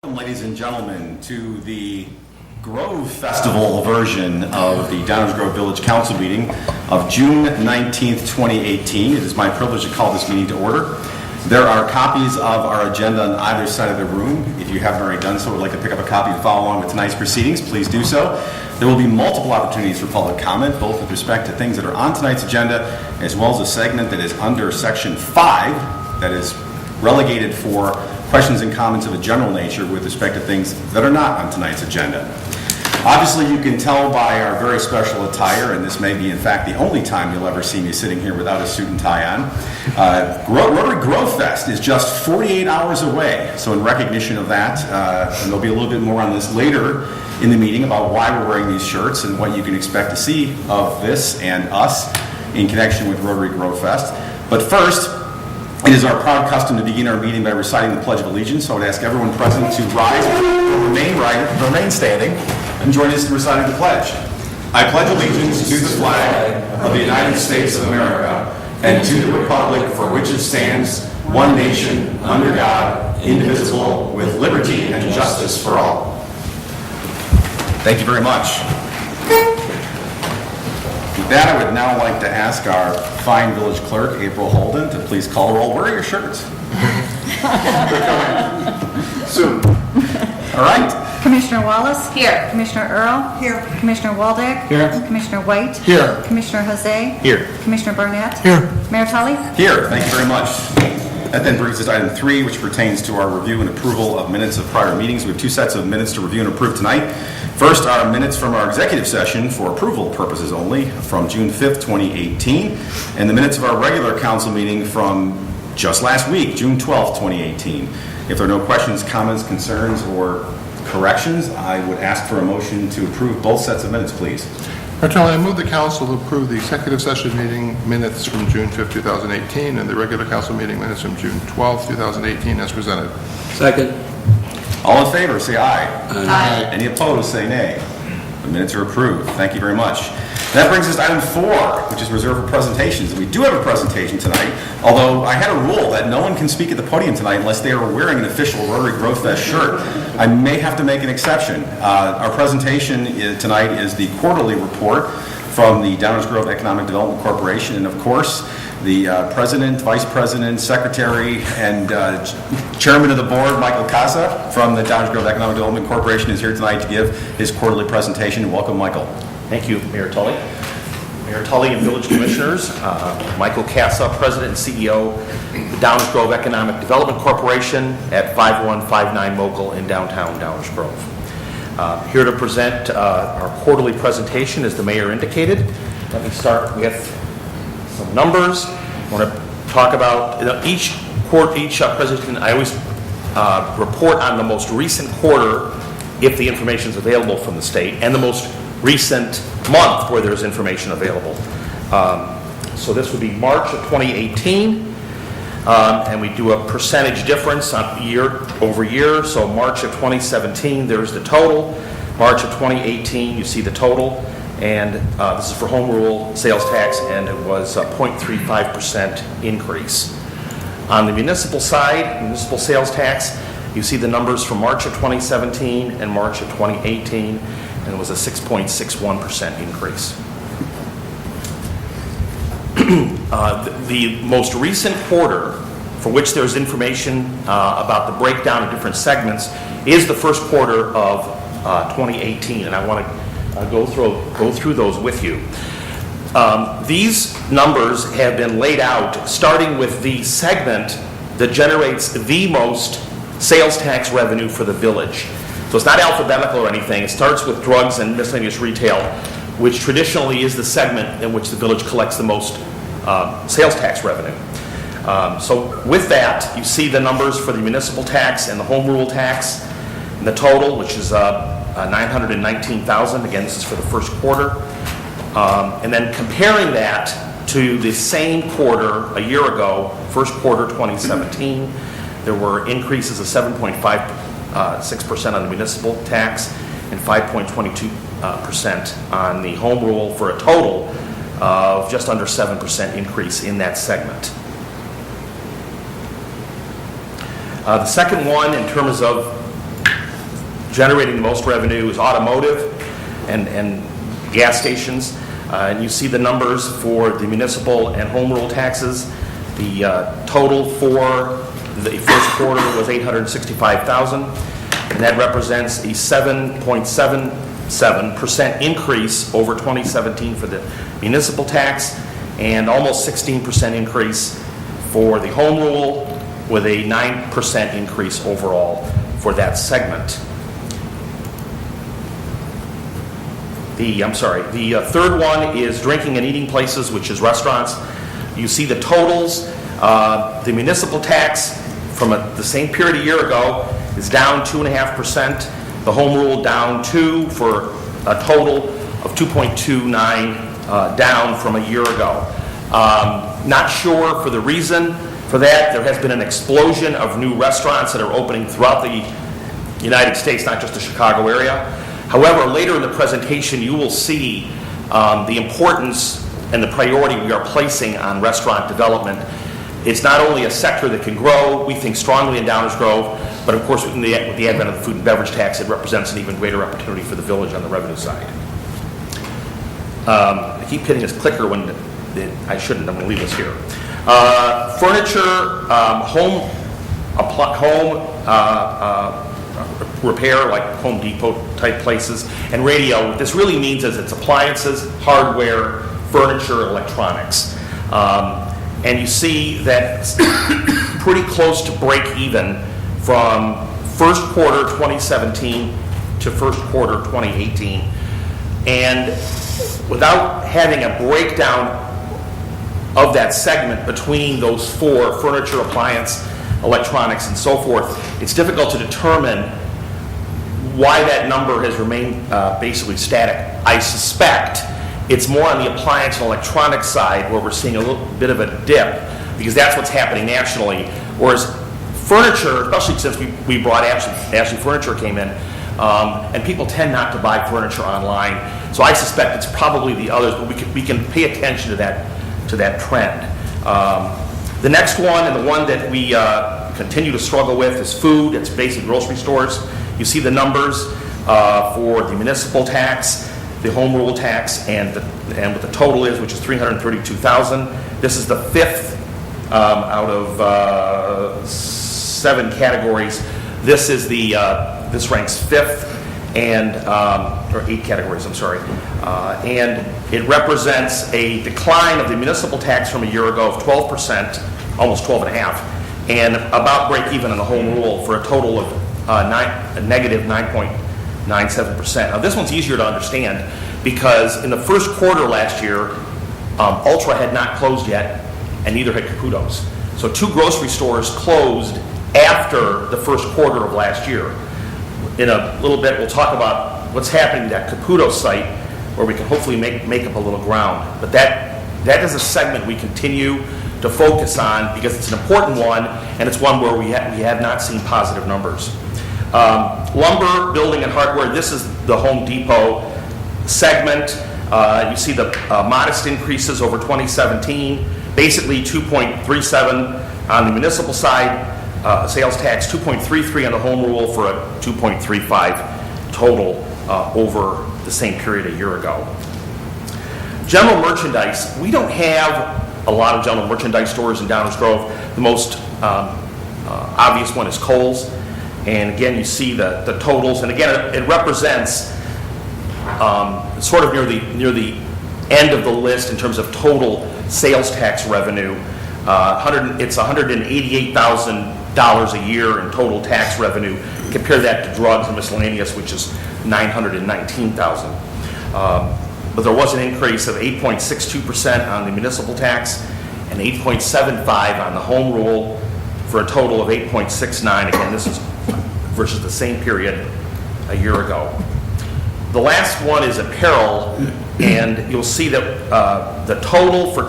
Welcome, ladies and gentlemen, to the Grove Festival version of the Downers Grove Village Council meeting of June 19th, 2018. It is my privilege to call this meeting to order. There are copies of our agenda on either side of the room. If you haven't already done so, would like to pick up a copy and follow along with tonight's proceedings, please do so. There will be multiple opportunities for public comment, both with respect to things that are on tonight's agenda, as well as a segment that is under Section 5 that is relegated for questions and comments of a general nature with respect to things that are not on tonight's agenda. Obviously, you can tell by our very special attire, and this may be, in fact, the only time you'll ever see me sitting here without a suit and tie on. Rotary Grove Fest is just 48 hours away, so in recognition of that, and there'll be a little bit more on this later in the meeting about why we're wearing these shirts and what you can expect to see of this and us in connection with Rotary Grove Fest. But first, it is our proud custom to begin our meeting by reciting the Pledge of Allegiance, so I would ask everyone present to rise, remain standing, and join us in reciting the pledge. I pledge allegiance to the flag of the United States of America and to the republic for which it stands, one nation, under God, indivisible, with liberty and justice for all. Thank you very much. With that, I would now like to ask our fine village clerk, April Holden, to please call the roll. Where are your shirts? They're coming soon. All right. Commissioner Wallace? Here. Commissioner Earl? Here. Commissioner Waldeck? Here. Commissioner White? Here. Commissioner Jose? Here. Commissioner Barnett? Here. Mayor Tully? Here. Thank you very much. That then brings us to item 3, which pertains to our review and approval of minutes of prior meetings. We have 2 sets of minutes to review and approve tonight. First, our minutes from our executive session for approval purposes only from June 5th, 2018, and the minutes of our regular council meeting from just last week, June 12th, 2018. If there are no questions, comments, concerns, or corrections, I would ask for a motion to approve both sets of minutes, please. Mr. Chairman, I move the council to approve the executive session meeting minutes from June 5th, 2018, and the regular council meeting minutes from June 12th, 2018, as presented. Second. All in favor, say aye. Aye. Any opposed, say nay. The minutes are approved. Thank you very much. That brings us to item 4, which is reserved for presentations. We do have a presentation tonight, although I had a rule that no one can speak at the podium tonight unless they are wearing an official Rotary Grove Fest shirt. I may have to make an exception. Our presentation tonight is the quarterly report from the Downers Grove Economic Development Corporation, and of course, the President, Vice President, Secretary, and Chairman of the Board, Michael Casa, from the Downers Grove Economic Development Corporation, is here tonight to give his quarterly presentation. Welcome, Michael. Thank you, Mayor Tully. Mayor Tully and Village Commissioners, Michael Casa, President and CEO of the Downers Grove Economic Development Corporation at 5159 Mokel in downtown Downers Grove. Here to present our quarterly presentation, as the Mayor indicated. Let me start with some numbers. I want to talk about each presentation. I always report on the most recent quarter if the information is available from the state, and the most recent month where there's information available. So this would be March of 2018, and we do a percentage difference on year over year. So March of 2017, there's the total. March of 2018, you see the total. And this is for home rule sales tax, and it was a 0.35% increase. On the municipal side, municipal sales tax, you see the numbers from March of 2017 and March of 2018, and it was a 6.61% increase. The most recent quarter, for which there's information about the breakdown of different segments, is the first quarter of 2018, and I want to go through those with you. These numbers have been laid out starting with the segment that generates the most sales tax revenue for the village. So it's not alphabetical or anything. It starts with drugs and miscellaneous retail, which traditionally is the segment in which the village collects the most sales tax revenue. So with that, you see the numbers for the municipal tax and the home rule tax, and the total, which is $919,000. Again, this is for the first quarter. And then comparing that to the same quarter a year ago, first quarter 2017, there were increases of 7.56% on the municipal tax and 5.22% on the home rule, for a total of just under 7% increase in that segment. The second one, in terms of generating the most revenue is automotive and gas stations. And you see the numbers for the municipal and home rule taxes. The total for the first quarter was $865,000, and that represents a 7.77% increase over 2017 for the municipal tax, and almost 16% increase for the home rule, with a 9% increase overall for that segment. The third one is drinking and eating places, which is restaurants. You see the totals. The municipal tax from the same period a year ago is down 2.5%. The home rule down 2%, for a total of 2.29, down from a year ago. Not sure for the reason for that. There has been an explosion of new restaurants that are opening throughout the United States, not just the Chicago area. However, later in the presentation, you will see the importance and the priority we are placing on restaurant development. It's not only a sector that can grow, we think strongly in Downers Grove, but of course with the advent of the food and beverage tax, it represents an even greater opportunity for the village on the revenue side. I keep hitting this clicker when I shouldn't. I'm going to leave this here. Furniture, home repair, like Home Depot type places, and radio. What this really means is it's appliances, hardware, furniture, electronics. And you see that it's pretty close to break even from first quarter 2017 to first quarter 2018. And without having a breakdown of that segment between those four, furniture, appliance, electronics, and so forth, it's difficult to determine why that number has remained basically static. I suspect it's more on the appliance and electronic side where we're seeing a little bit of a dip, because that's what's happening nationally. Whereas furniture, especially since we brought Ashley Furniture came in, and people tend not to buy furniture online. So I suspect it's probably the others, but we can pay attention to that trend. The next one, and the one that we continue to struggle with, is food. It's basic grocery stores. You see the numbers for the municipal tax, the home rule tax, and what the total is, which is $332,000. This is the fifth out of 7 categories. This ranks fifth, and or 8 categories. I'm sorry, and it represents a decline of the municipal tax from a year ago of 12%, almost 12.5%, and about break even on the home rule for a total of negative 9.97%. Now this one's easier to understand because in the first quarter last year, Ultra had not closed yet, and neither had Caputo's. So 2 grocery stores closed after the first quarter of last year. In a little bit, we'll talk about what's happening at Caputo's site, where we can hopefully make up a little ground. But that is a segment we continue to focus on because it's an important one, and it's one where we have not seen positive numbers. Lumber, building, and hardware. This is the Home Depot segment. You see the modest increases over 2017, basically 2.37 on the municipal side, sales tax, 2.33 on the home rule, for a 2.35 total over the same period a year ago. General merchandise. We don't have a lot of general merchandise stores in Downers Grove. The most obvious one is Kohl's. And again, you see the totals. And again, it represents sort of near the end of the list in terms of total sales tax revenue. It's $188,000 a year in total tax revenue. Compare that to drugs and miscellaneous, which is $919,000. But there was an increase of 8.62% on the municipal tax and 8.75% on the home rule, for a total of 8.69%. Again, this is versus the same period a year ago. The last one is apparel, and you'll see that the total for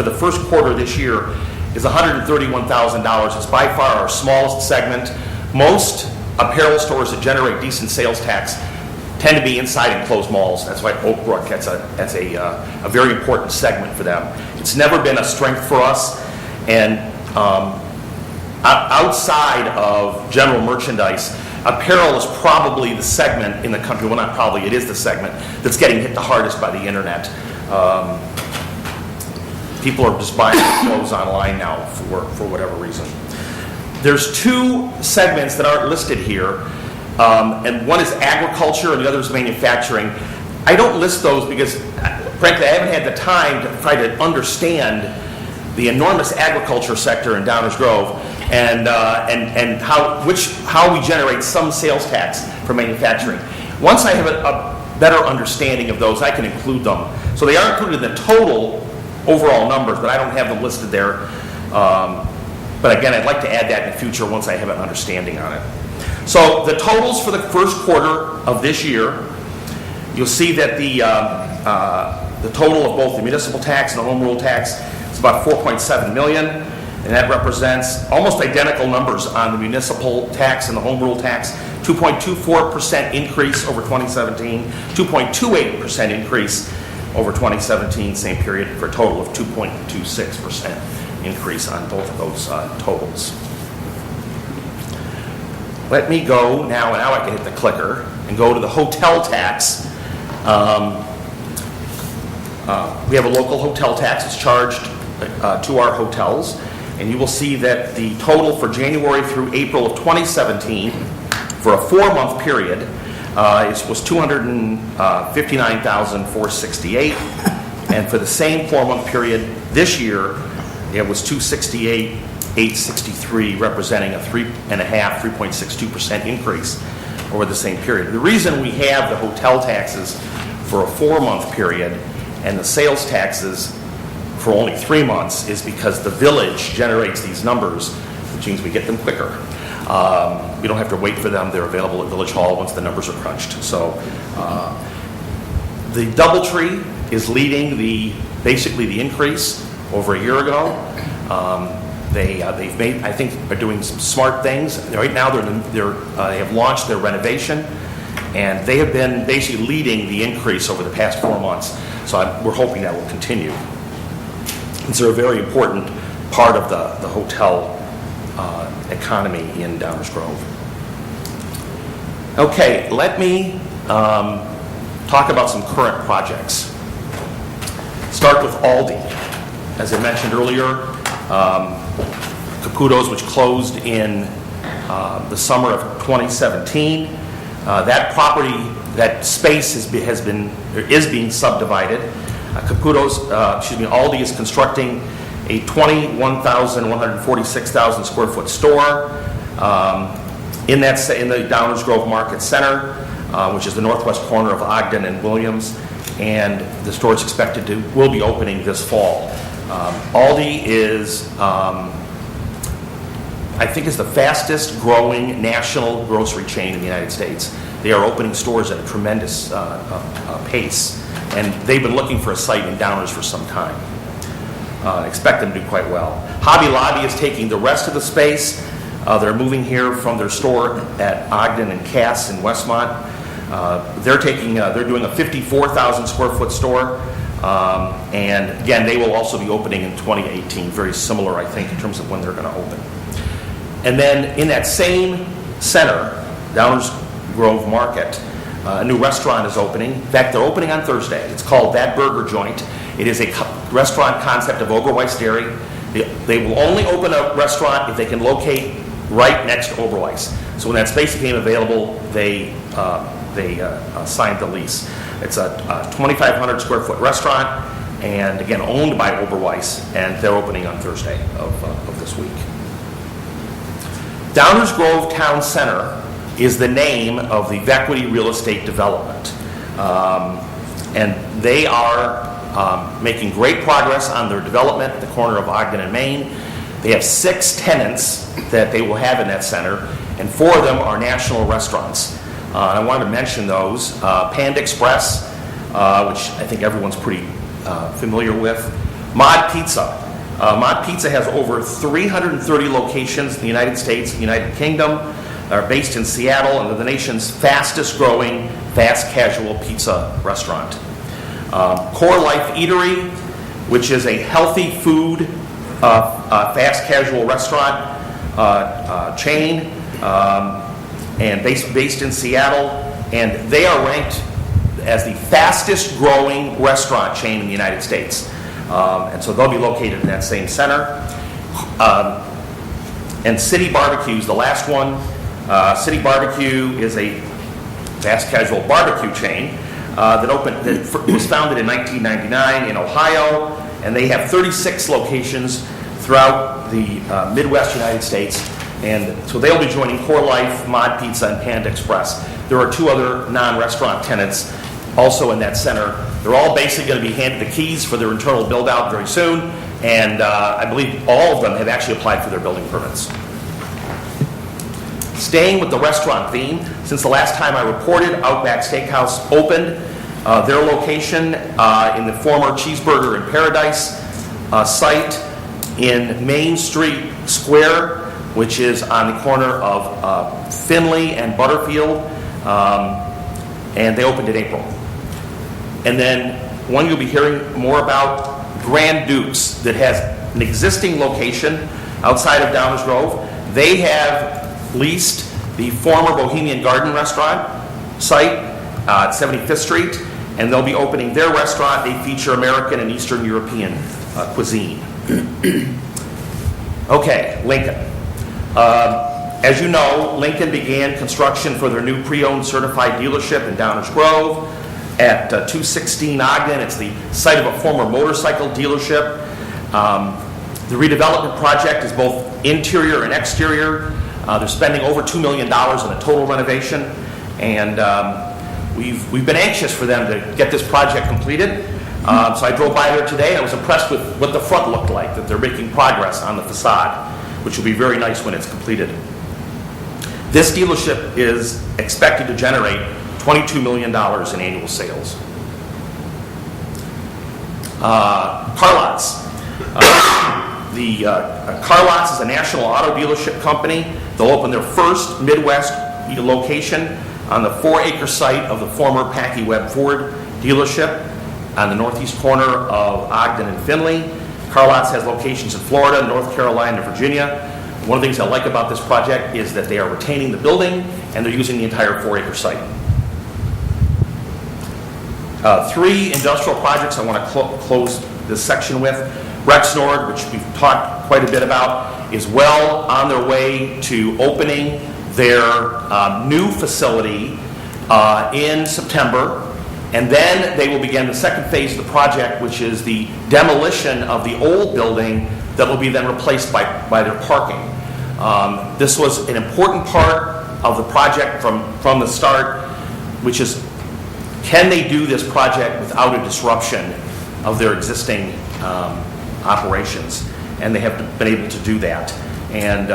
the first quarter this year is $131,000. It's by far our smallest segment. Most apparel stores that generate decent sales tax tend to be inside enclosed malls. That's why Oak Brook, that's a very important segment for them. It's never been a strength for us, and outside of general merchandise, Apparel is probably the segment in the country, well, not probably, it is the segment that's getting hit the hardest by the internet. People are just buying clothes online now for whatever reason. There's two segments that aren't listed here, and one is agriculture and the other is manufacturing. I don't list those because, frankly, I haven't had the time to try to understand the enormous agriculture sector in Downers Grove and how we generate some sales tax for manufacturing. Once I have a better understanding of those, I can include them. So they are included in the total overall numbers, but I don't have them listed there. But again, I'd like to add that in the future once I have an understanding on it. So the totals for the first quarter of this year, you'll see that the total of both the municipal tax and the home rule tax is about $4.7 million, and that represents almost identical numbers on the municipal tax and the home rule tax. 2.24% increase over 2017, 2.28% increase over 2017, same period, for a total of 2.26% increase on both of those totals. Let me go now I can hit the clicker and go to the hotel tax. We have a local hotel tax that's charged to our hotels, and you will see that the total for January through April of 2017 for a 4-month period was $259,468, and for the same 4-month period this year, it was $268,863, representing a 3.62% increase over the same period. The reason we have the hotel taxes for a 4-month period and the sales taxes for only 3 months is because the village generates these numbers, which means we get them quicker. We don't have to wait for them. They're available at Village Hall once the numbers are crunched. So the DoubleTree is leading basically the increase over a year ago. They've made, I think, are doing some smart things. Right now, they have launched their renovation, and they have been basically leading the increase over the past 4 months. So we're hoping that will continue. It's a very important part of the hotel economy in Downers Grove. Okay, let me talk about some current projects. Start with Aldi. As I mentioned earlier, Caputo's, which closed in the summer of 2017. That property, that space is being subdivided. Aldi is constructing a 146,000 square foot store in the Downers Grove Market Center, which is the northwest corner of Ogden and Williams, and the store is will be opening this fall. Aldi is, I think, is the fastest growing national grocery chain in the United States. They are opening stores at a tremendous pace, and they've been looking for a site in Downers for some time. Expect them to do quite well. Hobby Lobby is taking the rest of the space. They're moving here from their store at Ogden and Cass in Westmont. They're doing a 54,000 square foot store. And again, they will also be opening in 2018, very similar, I think, in terms of when they're going to open. And then in that same center, Downers Grove Market, a new restaurant is opening. In fact, they're opening on Thursday. It's called That Burger Joint. It is a restaurant concept of Oberweis Dairy. They will only open a restaurant if they can locate right next to Oberweis. So when that space became available, they signed the lease. It's a 2,500 square foot restaurant, and again, owned by Oberweis, and they're opening on Thursday of this week. Downers Grove Town Center is the name of the Vequity Real Estate Development. And they are making great progress on their development at the corner of Ogden and Main. They have 6 tenants that they will have in that center, and 4 of them are national restaurants. I wanted to mention those. Panda Express, which I think everyone's pretty familiar with. Mod Pizza. Mod Pizza has over 330 locations in the United States and United Kingdom. They're based in Seattle, and they're the nation's fastest growing fast casual pizza restaurant. Core Life Eatery, which is a healthy food fast casual restaurant chain. and based in Seattle, and they are ranked as the fastest growing restaurant chain in the United States. And so they'll be located in that same center. And City Barbecues, the last one. City Barbecue is a fast casual barbecue chain that was founded in 1999 in Ohio, and they have 36 locations throughout the Midwest United States. And so they'll be joining Core Life, Mod Pizza, and Panda Express. There are 2 other non-restaurant tenants also in that center. They're all basically going to be handed the keys for their internal build-out very soon, and I believe all of them have actually applied for their building permits. Staying with the restaurant theme, since the last time I reported, Outback Steakhouse opened their location in the former Cheeseburger in Paradise site in Main Street Square, which is on the corner of Finley and Butterfield, and they opened in April. And then one you'll be hearing more about, Grand Dukes, that has an existing location outside of Downers Grove. They have leased the former Bohemian Garden restaurant site at 75th Street, and they'll be opening their restaurant. They feature American and Eastern European cuisine. Okay, Lincoln. As you know, Lincoln began construction for their new pre-owned certified dealership in Downers Grove at 216 Ogden. It's the site of a former motorcycle dealership. The redevelopment project is both interior and exterior. They're spending over $2 million in a total renovation, and we've been anxious for them to get this project completed. So I drove by there today, and I was impressed with what the front looked like, that they're making progress on the facade, which will be very nice when it's completed. This dealership is expected to generate $22 million in annual sales. Car Lots. Car Lots is a national auto dealership company. They'll open their first Midwest location on the 4-acre site of the former Packy Webb Ford dealership on the northeast corner of Ogden and Finley. Car Lots has locations in Florida, North Carolina, and Virginia. One of the things I like about this project is that they are retaining the building and they're using the entire 4-acre site. 3 industrial projects I want to close this section with. Rexnord, which we've talked quite a bit about, is well on their way to opening their new facility in September. And then they will begin the second phase of the project, which is the demolition of the old building that will be then replaced by their parking. This was an important part of the project from the start, which is, can they do this project without a disruption of their existing operations? And they have been able to do that. And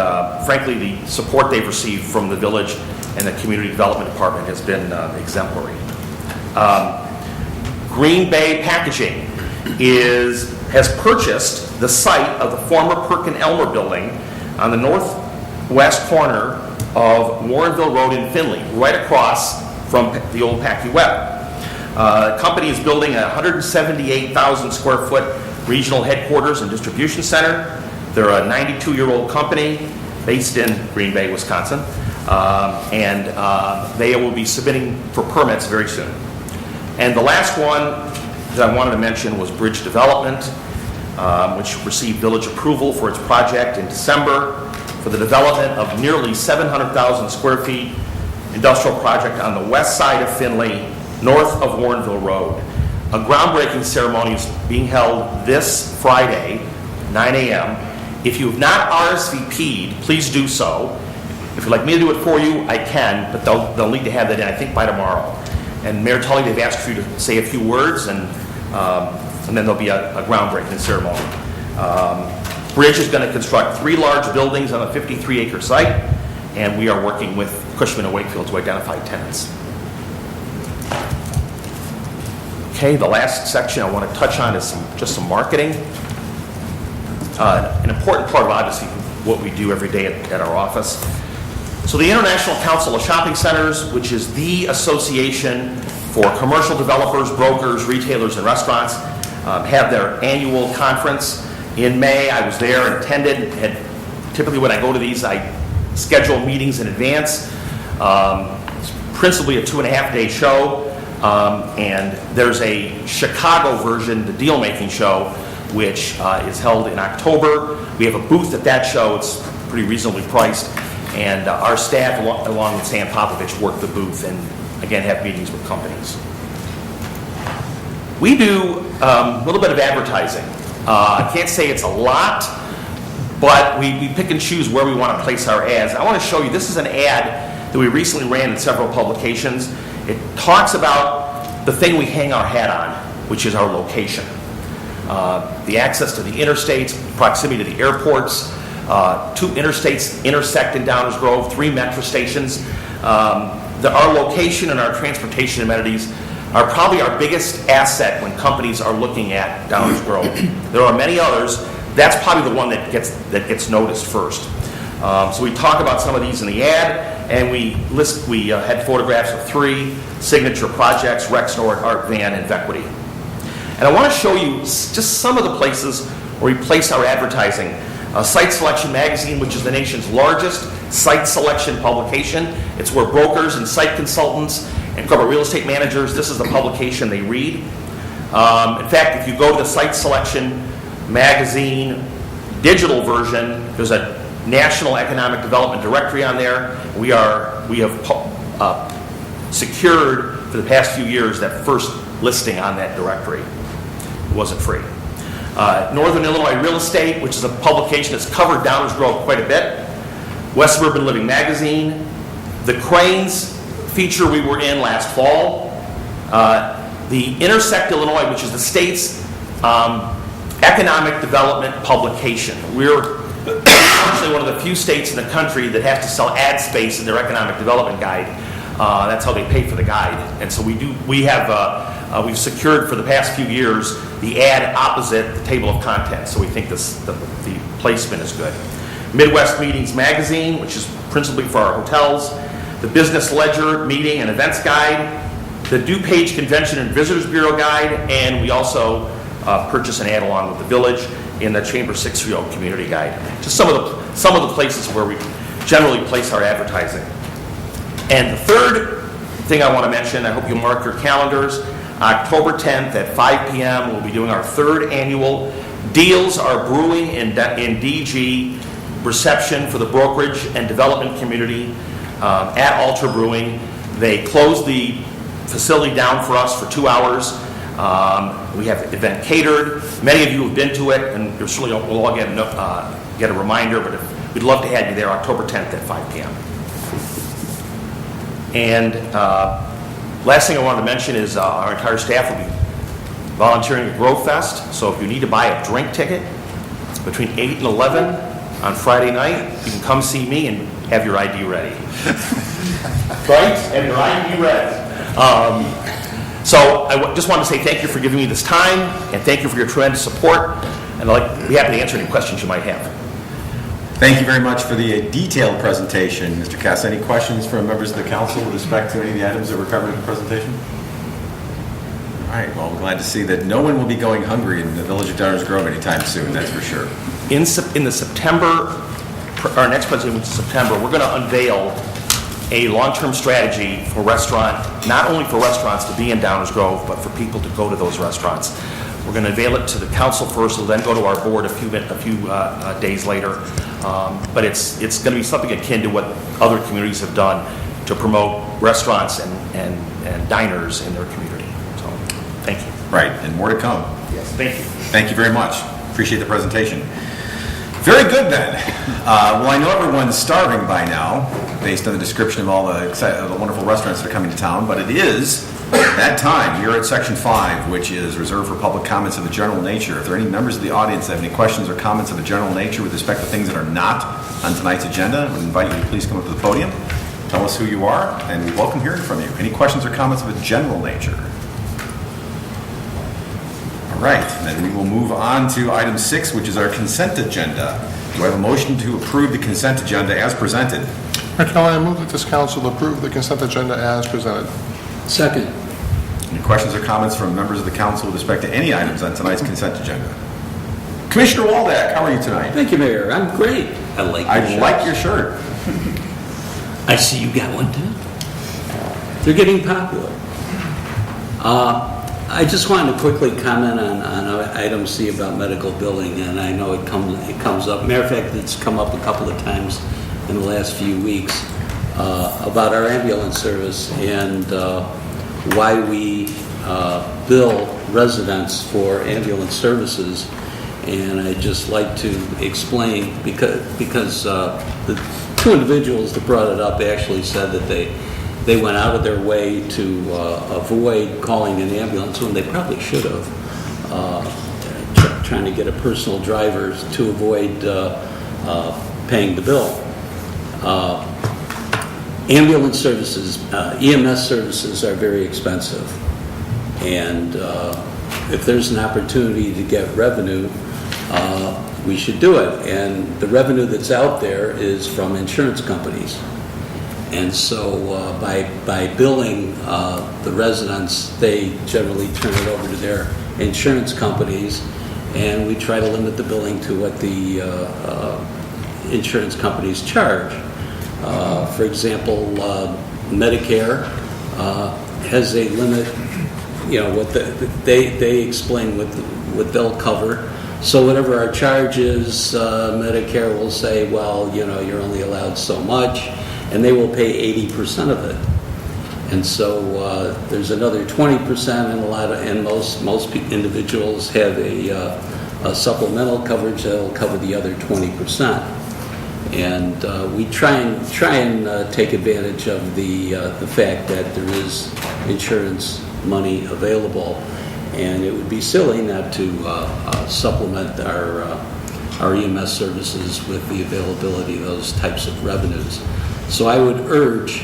frankly, the support they've received from the village and the community development department has been exemplary. Green Bay Packaging has purchased the site of the former Perkin-Elmer building on the northwest corner of Warrenville Road in Finley, right across from the old Packy Webb. The company is building a 178,000 square foot regional headquarters and distribution center. They're a 92-year-old company based in Green Bay, Wisconsin, and they will be submitting for permits very soon. And the last one that I wanted to mention was Bridge Development, which received village approval for its project in December for the development of nearly 700,000 square feet industrial project on the west side of Finley, north of Warrenville Road. A groundbreaking ceremony is being held this Friday, 9 a.m. If you have not RSVP'd, please do so. If you'd like me to do it for you, I can, but they'll need to have that in, I think, by tomorrow. And Mayor Tully, they've asked for you to say a few words, and then there'll be a groundbreaking ceremony. Bridge is going to construct 3 large buildings on a 53-acre site, and we are working with Cushman & Wakefield to identify tenants. Okay, the last section I want to touch on is just some marketing. An important part of, obviously, what we do every day at our office. So the International Council of Shopping Centers, which is the association for commercial developers, brokers, retailers, and restaurants, have their annual conference in May. I was there and attended. Typically when I go to these, I schedule meetings in advance. It's principally a 2.5-day show, and there's a Chicago version, the deal-making show, which is held in October. We have a booth at that show. It's pretty reasonably priced, and our staff, along with Sam Popovich, work the booth and, again, have meetings with companies. We do a little bit of advertising. I can't say it's a lot, but we pick and choose where we want to place our ads. I want to show you, this is an ad that we recently ran in several publications. It talks about the thing we hang our hat on, which is our location. The access to the interstates, proximity to the airports, 2 interstates intersect in Downers Grove, 3 metro stations. Our location and our transportation amenities are probably our biggest asset when companies are looking at Downers Grove. There are many others. That's probably the one that gets noticed first. So we talk about some of these in the ad, and we had photographs of 3 signature projects: Rexnord, Art Van, and Vequity. And I want to show you just some of the places where we place our advertising. Site Selection Magazine, which is the nation's largest site selection publication. It's where brokers and site consultants and corporate real estate managers, this is the publication they read. In fact, if you go to the Site Selection Magazine digital version, there's a National Economic Development Directory on there. We have secured for the past few years that first listing on that directory. It wasn't free. Northern Illinois Real Estate, which is a publication that's covered Downers Grove quite a bit. West Suburban Living Magazine. The Cranes feature we were in last fall. The Intersect Illinois, which is the state's economic development publication. We're actually one of the few states in the country that has to sell ad space in their economic development guide. That's how they pay for the guide. And so we've secured for the past few years the ad opposite the table of contents. So we think the placement is good. Midwest Meetings Magazine, which is principally for our hotels. The Business Ledger Meeting and Events Guide. The DuPage Convention and Visitors Bureau Guide. And we also purchase an ad along with the Village in the Chamber 630 Community Guide. Just some of the places where we generally place our advertising. And the third thing I want to mention, I hope you'll mark your calendars, October 10th at 5 p.m. we'll be doing our 3rd annual Deals Are Brewing in DG reception for the brokerage and development community at Alter Brewing. They closed the facility down for us for 2 hours. We have the event catered. Many of you have been to it, and you'll certainly will all get a reminder, but we'd love to have you there October 10th at 5 p.m. And last thing I wanted to mention is our entire staff will be volunteering at Grove Fest. So if you need to buy a drink ticket, it's between 8 and 11 on Friday night. You can come see me and have your ID ready. Right? Have your ID ready. So I just wanted to say thank you for giving me this time, and thank you for your tremendous support. And I'd be happy to answer any questions you might have. Thank you very much for the detailed presentation, Mr. Cass. Any questions from members of the council with respect to any of the items that were covered in the presentation? All right, well, I'm glad to see that no one will be going hungry in the village of Downers Grove anytime soon, that's for sure. In the September, our next presentation, which is September, we're going to unveil a long-term strategy for not only for restaurants to be in Downers Grove, but for people to go to those restaurants. We're going to unveil it to the council first, we'll then go to our board a few days later. But it's going to be something akin to what other communities have done to promote restaurants and diners in their community. So, thank you. Right, and more to come. Yes, thank you. Thank you very much. Appreciate the presentation. Very good then. Well, I know everyone's starving by now, based on the description of all the wonderful restaurants that are coming to town, but it is that time. You're at Section 5, which is reserved for public comments of a general nature. If there are any members of the audience that have any questions or comments of a general nature with respect to things that are not on tonight's agenda, I would invite you to please come up to the podium, tell us who you are, and we welcome hearing from you. Any questions or comments of a general nature? All right, then we will move on to item 6, which is our consent agenda. Do I have a motion to approve the consent agenda as presented? Mayor Kelly, I move that this council approve the consent agenda as presented. Second. Any questions or comments from members of the council with respect to any items on tonight's consent agenda? Commissioner Waldeck, how are you tonight? Thank you, Mayor. I'm great. I like your shirt. Your shirt. I see you got one too. They're getting popular. I just wanted to quickly comment on item C about medical billing, and I know it comes up. Matter of fact, it's come up a couple of times in the last few weeks about our ambulance service and why we bill residents for ambulance services. And I'd just like to explain, because the two individuals that brought it up actually said that they went out of their way to avoid calling an ambulance when they probably should have, trying to get a personal driver to avoid paying the bill. Ambulance services, EMS services are very expensive. And if there's an opportunity to get revenue, we should do it. And the revenue that's out there is from insurance companies. And so by billing the residents, they generally turn it over to their insurance companies, and we try to limit the billing to what the insurance companies charge. For example, Medicare has a limit, what they explain what they'll cover. So whatever our charge is, Medicare will say, well, you're only allowed so much, and they will pay 80% of it. And so there's another 20%, and most individuals have a supplemental coverage that'll cover the other 20%. And we try and take advantage of the fact that there is insurance money available, and it would be silly not to supplement our EMS services with the availability of those types of revenues. So I would urge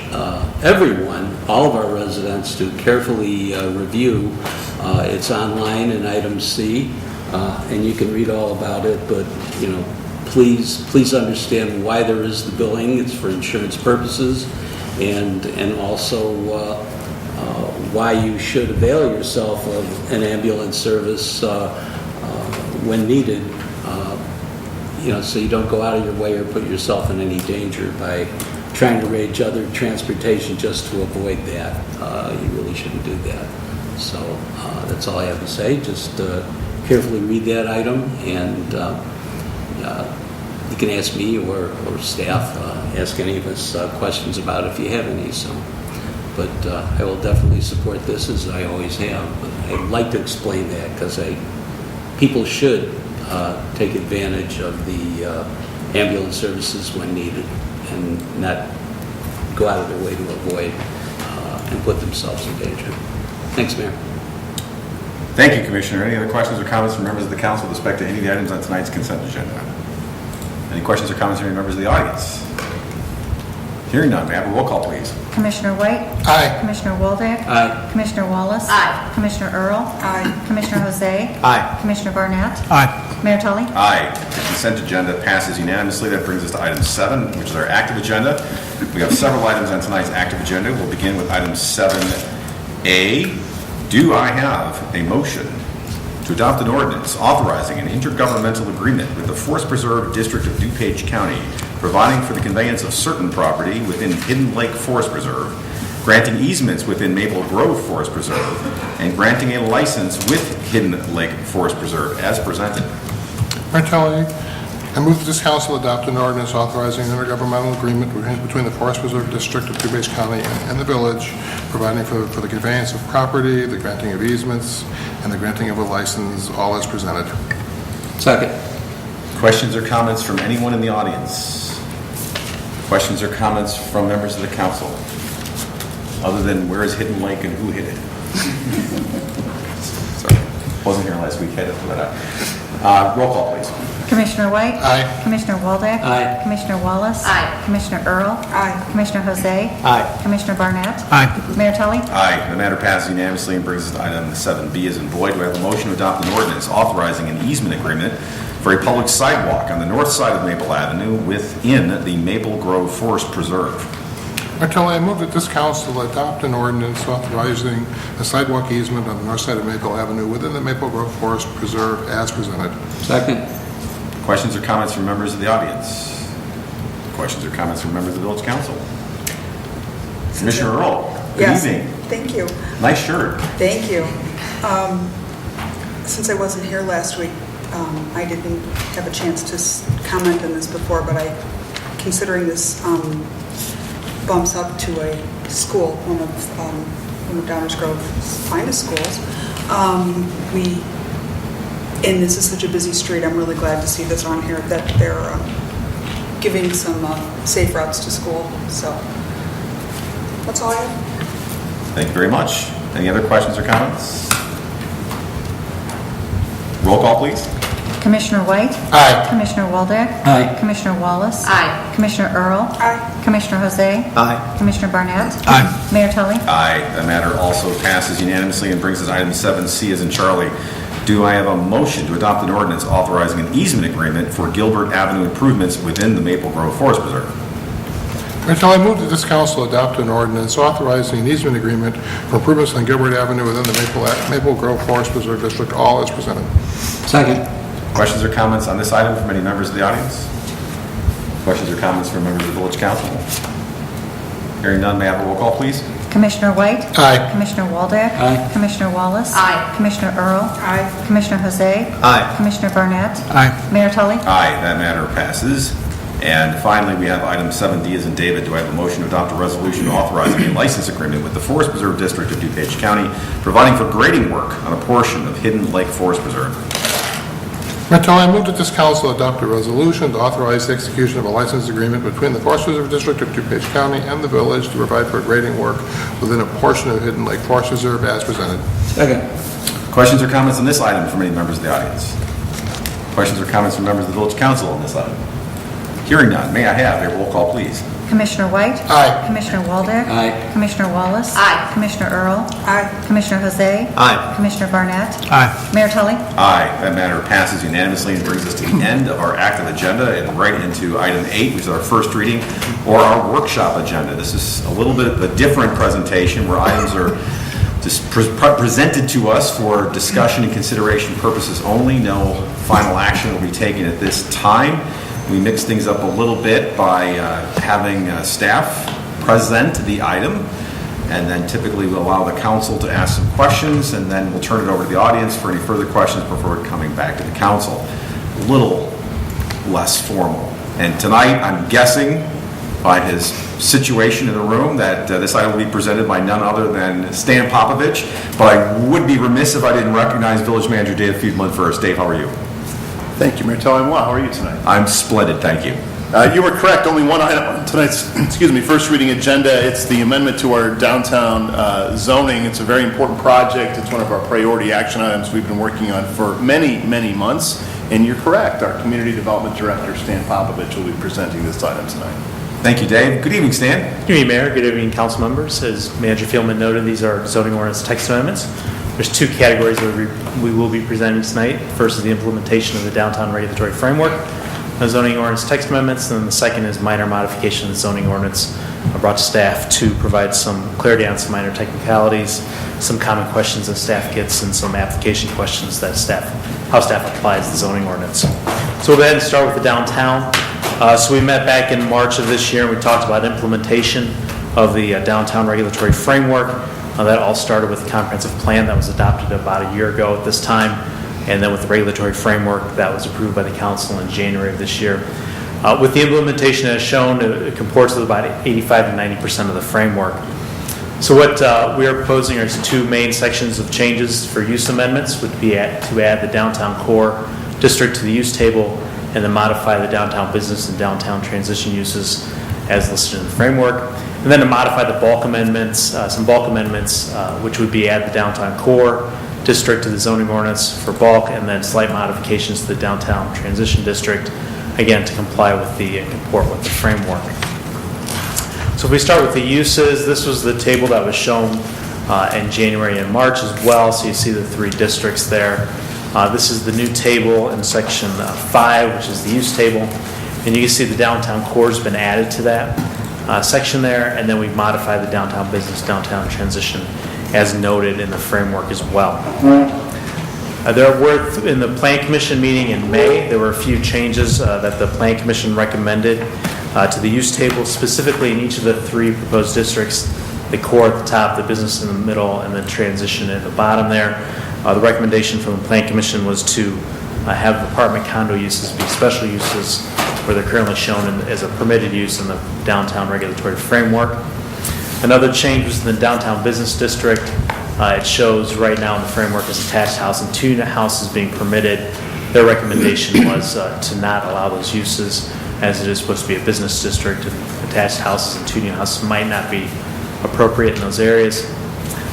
everyone, all of our residents, to carefully review. It's online in item C, and you can read all about it, but please understand why there is the billing. It's for insurance purposes, and also why you should avail yourself of an ambulance service when needed, so you don't go out of your way or put yourself in any danger by trying to arrange other transportation just to avoid that. You really shouldn't do that. So that's all I have to say. Just carefully read that item, and you can ask me or staff, ask any of us questions about it if you have any. But I will definitely support this, as I always have. But I'd like to explain that because people should take advantage of the ambulance services when needed, and not go out of their way to avoid and put themselves in danger. Thanks, Mayor. Thank you, Commissioner. Any other questions or comments from members of the council with respect to any of the items on tonight's consent agenda? Any questions or comments from any members of the audience? Hearing none, may I have a roll call, please? Commissioner White? Aye. Commissioner Waldeck? Aye. Commissioner Wallace? Aye. Commissioner Earl? Aye. Commissioner Jose? Aye. Commissioner Barnett? Aye. Mayor Tully? Aye. The consent agenda passes unanimously. That brings us to item 7, which is our active agenda. We have several items on tonight's active agenda. We'll begin with item 7A. Do I have a motion to adopt an ordinance authorizing an intergovernmental agreement with the Forest Preserve District of DuPage County, providing for the conveyance of certain property within Hidden Lake Forest Preserve, granting easements within Maple Grove Forest Preserve, and granting a license with Hidden Lake Forest Preserve as presented? Mayor Tully, I move that this council adopt an ordinance authorizing an intergovernmental agreement between the Forest Preserve District of DuPage County and the village, providing for the conveyance of property, the granting of easements, and the granting of a license, all as presented. Second. Questions or comments from anyone in the audience? Questions or comments from members of the council? Other than where is Hidden Lake and who hid it? Sorry, wasn't here last week, had to pull that out. Roll call, please. Commissioner White? Aye. Commissioner Waldeck? Aye. Commissioner Wallace? Aye. Commissioner Earl? Aye. Commissioner Jose? Aye. Commissioner Barnett? Aye. Mayor Tully? Aye. The matter passes unanimously and brings us to item 7B as in boy. Do I have a motion to adopt an ordinance authorizing an easement agreement for a public sidewalk on the north side of Maple Avenue within the Maple Grove Forest Preserve? Mayor Tully, I move that this council adopt an ordinance authorizing a sidewalk easement on the north side of Maple Avenue within the Maple Grove Forest Preserve as presented. Second. Questions or comments from members of the audience? Questions or comments from members of the village council? Commissioner Earl, good Yes, evening. thank you. Nice shirt. Thank you. Since I wasn't here last week, I didn't have a chance to comment on this before, but considering this bumps up to a school, one of Downers Grove's finest schools, and this is such a busy street, I'm really glad to see this on here, that they're giving some safe routes to school. So that's all I have. Thank you very much. Any other questions or comments? Roll call, please. Commissioner White? Aye. Commissioner Waldeck? Aye. Commissioner Wallace? Aye. Commissioner Earl? Aye. Commissioner Jose? Aye. Commissioner Barnett? Aye. Mayor Tully? Aye. That matter also passes unanimously and brings us item 7C as in Charlie. Do I have a motion to adopt an ordinance authorizing an easement agreement for Gilbert Avenue improvements within the Maple Grove Forest Preserve? Mayor Tully, I move that this council adopt an ordinance authorizing an easement agreement for improvements on Gilbert Avenue within the Maple Grove Forest Preserve District, all as presented. Second. Questions or comments on this item from any members of the audience? Questions or comments from members of the village council? Hearing none, may I have a roll call, please? Commissioner White? Aye. Commissioner Waldeck? Aye. Commissioner Wallace? Aye. Commissioner Earl? Aye. Commissioner Jose? Aye. Commissioner Barnett? Aye. Mayor Tully? Aye, that matter passes. And finally, we have item 7D as in David. Do I have a motion to adopt a resolution authorizing a license agreement with the Forest Preserve District of DuPage County, providing for grading work on a portion of Hidden Lake Forest Preserve? Mayor Tully, I move that this council adopt a resolution to authorize the execution of a license agreement between the Forest Preserve District of DuPage County and the village to provide for grading work within a portion of Hidden Lake Forest Reserve as presented. Second. Questions or comments on this item from any members of the audience? Questions or comments from members of the village council on this item? Hearing none, may I have a roll call, please? Commissioner White? Aye. Commissioner Waldeck? Aye. Commissioner Wallace? Aye. Commissioner Earl? Aye. Commissioner Jose? Aye. Commissioner Barnett? Aye. Mayor Tully? Aye, that matter passes unanimously and brings us to the end of our active agenda and right into item 8, which is our first reading or our workshop agenda. This is a little bit of a different presentation where items are just presented to us for discussion and consideration purposes only. No final action will be taken at this time. We mix things up a little bit by having staff present the item, and then typically we'll allow the council to ask some questions, and then we'll turn it over to the audience for any further questions before coming back to the council. A little less formal. And tonight, I'm guessing by his situation in the room that this item will be presented by none other than Stan Popovich, but I would be remiss if I didn't recognize Village Manager Dave Fiedman first. Dave, how are you? Thank you, Mayor Tully. I'm well. How are you tonight? I'm splendid, thank you. You were correct. Only one item on tonight's, first reading agenda. It's the amendment to our downtown zoning. It's a very important project. It's one of our priority action items we've been working on for many, many months. And you're correct. Our Community Development Director, Stan Popovich, will be presenting this item tonight. Thank you, Dave. Good evening, Stan. Good evening, Mayor. Good evening, council members. As Manager Fielman noted, these are zoning ordinance text amendments. There's two categories that we will be presenting tonight. First is the implementation of the downtown regulatory framework, the zoning ordinance text amendments, and then the second is minor modification of the zoning ordinance brought to staff to provide some clarity on some minor technicalities, some common questions that staff gets, and some application questions that how staff applies the zoning ordinance. So we'll go ahead and start with the downtown. So we met back in March of this year, and we talked about implementation of the downtown regulatory framework. That all started with the comprehensive plan that was adopted about a year ago at this time, and then with the regulatory framework that was approved by the council in January of this year. With the implementation as shown, it comports with about 85 to 90% of the framework. So what we are proposing are two main sections of changes for use amendments, would be to add the downtown core district to the use table, and then modify the downtown business and downtown transition uses as listed in the framework. And then to modify the bulk amendments, some bulk amendments, which would be add the downtown core district to the zoning ordinance for bulk, and then slight modifications to the downtown transition district, again, to comply with the comport with the framework. So if we start with the uses, this was the table that was shown in January and March as well, so you see the three districts there. This is the new table in section 5, which is the use table, and you can see the downtown core has been added to that section there, and then we've modified the downtown business, downtown transition as noted in the framework as well. There were, in the Plan Commission meeting in May, there were a few changes that the Plan Commission recommended to the use table, specifically in each of the three proposed districts. the core at the top, the business in the middle, and then transition at the bottom there. The recommendation from the Plan Commission was to have apartment condo uses be special uses where they're currently shown as a permitted use in the downtown regulatory framework. Another change was in the downtown business district. It shows right now in the framework as attached house and 2-unit houses being permitted. Their recommendation was to not allow those uses, as it is supposed to be a business district, and attached houses and 2-unit houses might not be appropriate in those areas.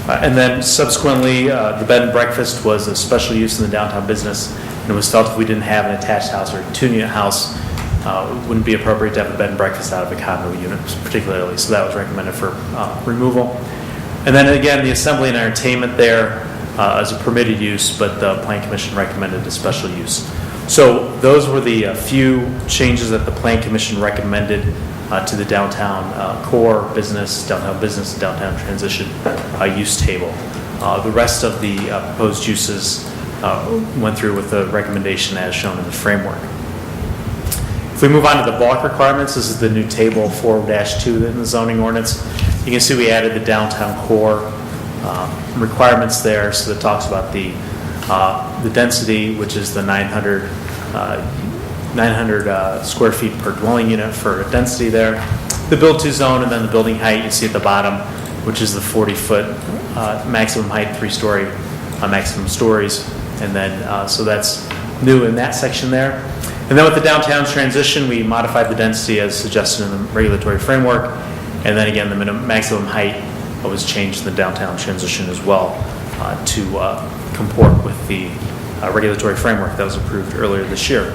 And then subsequently, the bed and breakfast was a special use in the downtown business, and it was felt if we didn't have an attached house or a 2-unit house, it wouldn't be appropriate to have a bed and breakfast out of a condo unit particularly, so that was recommended for removal. And then again, the assembly and entertainment there is a permitted use, but the Plan Commission recommended a special use. So those were the few changes that the Plan Commission recommended to the downtown core business, and downtown transition use table. The rest of the proposed uses went through with the recommendation as shown in the framework. If we move on to the bulk requirements, this is the new table 4-2 in the zoning ordinance. You can see we added the downtown core requirements there, so that talks about the density, which is the 900 square feet per dwelling unit for density there. The build-to zone, and then the building height you see at the bottom, which is the 40-foot maximum height, 3-story maximum stories. And then, so that's new in that section there. And then with the downtown transition, we modified the density as suggested in the regulatory framework. And then again, the maximum height was changed in the downtown transition as well to comport with the regulatory framework that was approved earlier this year.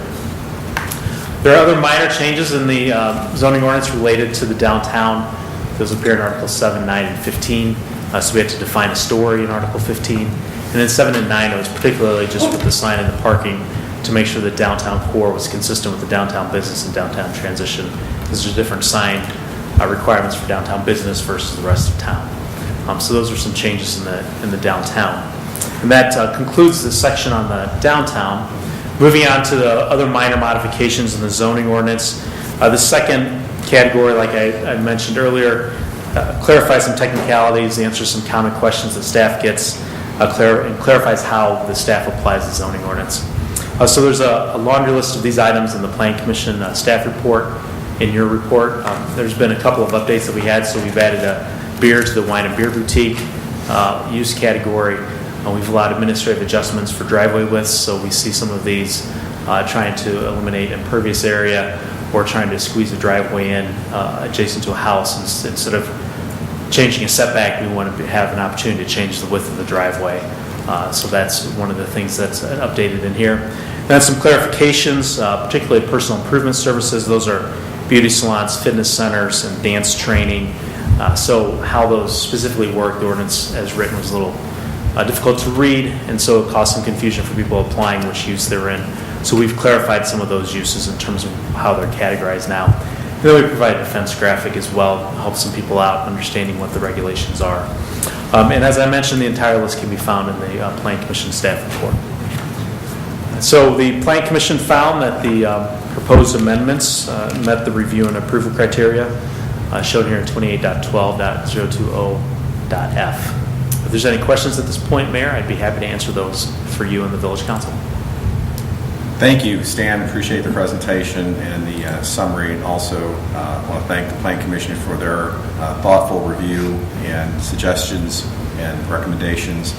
There are other minor changes in the zoning ordinance related to the downtown. Those appear in Article 7, 9, and 15. So we had to define a story in Article 15. And then 7 and 9, it was particularly just with the sign and the parking to make sure that downtown core was consistent with the downtown business and downtown transition. These are different sign requirements for downtown business versus the rest of town. So those are some changes in the downtown. And that concludes the section on the downtown. Moving on to the other minor modifications in the zoning ordinance. The second category, like I mentioned earlier, clarifies some technicalities, answers some common questions that staff gets, and clarifies how the staff applies the zoning ordinance. So there's a laundry list of these items in the Plan Commission staff report. In your report, there's been a couple of updates that we had, so we've added a beer to the wine and beer boutique use category. We've allowed administrative adjustments for driveway widths, so we see some of these trying to eliminate impervious area or trying to squeeze a driveway in adjacent to a house. Instead of changing a setback, we want to have an opportunity to change the width of the driveway. So that's one of the things that's updated in here. And then some clarifications, particularly personal improvement services. Those are beauty salons, fitness centers, and dance training. So how those specifically work, the ordinance as written was a little difficult to read, and so it caused some confusion for people applying which use they're in. So we've clarified some of those uses in terms of how they're categorized now. And then we provide a defense graphic as well, help some people out understanding what the regulations are. And as I mentioned, the entire list can be found in the Plan Commission staff report. So the Plan Commission found that the proposed amendments met the review and approval criteria shown here in 28.12.020.f. If there's any questions at this point, Mayor, I'd be happy to answer those for you and the Village Council. Thank you, Stan. Appreciate the presentation and the summary. And also want to thank the Plan Commission for their thoughtful review and suggestions and recommendations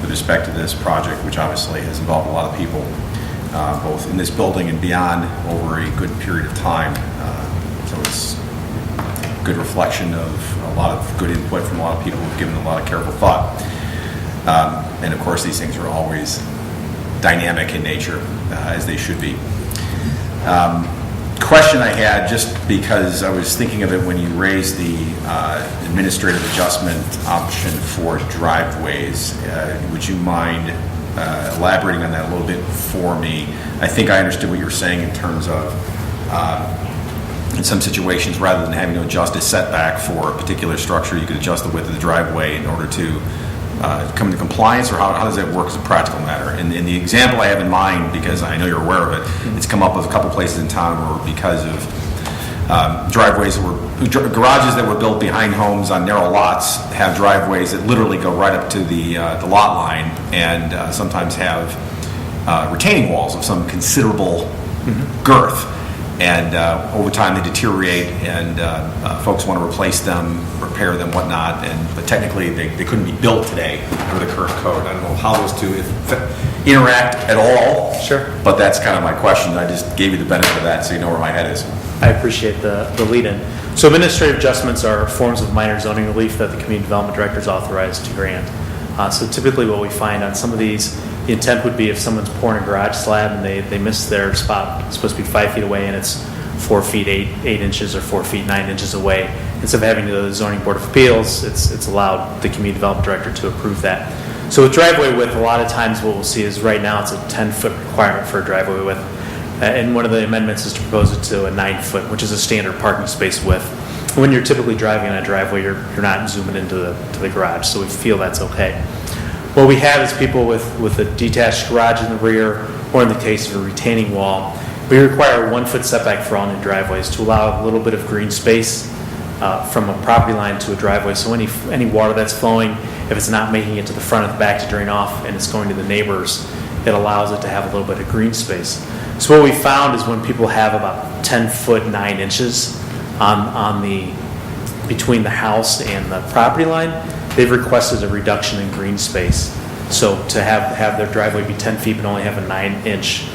with respect to this project, which obviously has involved a lot of people, both in this building and beyond, over a good period of time. So it's a good reflection of a lot of good input from a lot of people who've given a lot of careful thought. And of course, these things are always dynamic in nature, as they should be. Question I had, just because I was thinking of it when you raised the administrative adjustment option for driveways, would you mind elaborating on that a little bit for me? I think I understood what you were saying in terms of in some situations, rather than having to adjust a setback for a particular structure, you could adjust the width of the driveway in order to come into compliance, or how does that work as a practical matter? And the example I have in mind, because I know you're aware of it, it's come up with a couple places in town where because of driveways that were, garages that were built behind homes on narrow lots have driveways that literally go right up to the lot line, and sometimes have retaining walls of some considerable girth. And over time they deteriorate, and folks want to replace them, repair them, whatnot. But technically they couldn't be built today under the current code. I don't know how those two interact at all. Sure. But that's kind of my question. I just gave you the benefit of that so you know where my head is. I appreciate the lead-in. So administrative adjustments are forms of minor zoning relief that the community development director is authorized to grant. So typically what we find on some of these, the intent would be if someone's pouring a garage slab and they miss their spot, it's supposed to be 5 feet away and it's 4 feet 8 inches or 4 feet 9 inches away. Instead of having to go to the zoning board of appeals, it's allowed the community development director to approve that. So with driveway width, a lot of times what we'll see is right now it's a 10-foot requirement for a driveway width. And one of the amendments is to propose it to a 9-foot, which is a standard parking space width. When you're typically driving on a driveway, you're not zooming into the garage, so we feel that's okay. What we have is people with a detached garage in the rear, or in the case of a retaining wall, we require a 1-foot setback for all new driveways to allow a little bit of green space from a property line to a driveway. So any water that's flowing, if it's not making it to the front or the back to drain off and it's going to the neighbors, it allows it to have a little bit of green space. So what we found is when people have about 10 foot 9 inches between the house and the property line, they've requested a reduction in green space. So to have their driveway be 10 feet but only have a 9-inch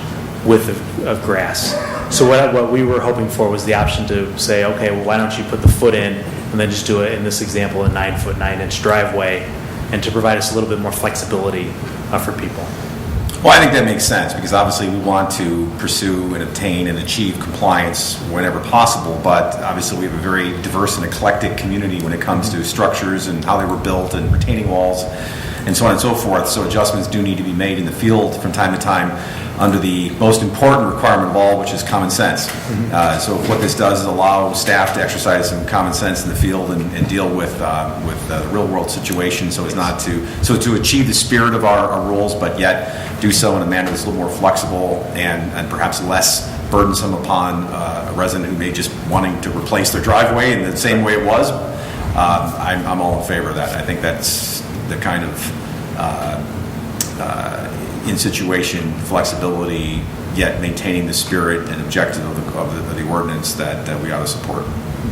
width of grass. So what we were hoping for was the option to say, okay, well, why don't you put the foot in and then just do it, in this example, a 9-foot 9-inch driveway, and to provide us a little bit more flexibility for people. Well, I think that makes sense, because obviously we want to pursue and obtain and achieve compliance whenever possible, but obviously we have a very diverse and eclectic community when it comes to structures and how they were built and retaining walls and so on and so forth. So adjustments do need to be made in the field from time to time under the most important requirement of all, which is common sense. So what this does is allow staff to exercise some common sense in the field and deal with the real world situation, so as not to achieve the spirit of our rules, but yet do so in a manner that's a little more flexible and perhaps less burdensome upon a resident who may just wanting to replace their driveway in the same way it was. I'm all in favor of that. I think that's the kind of in situation flexibility, yet maintaining the spirit and objective of the ordinance that we ought to support.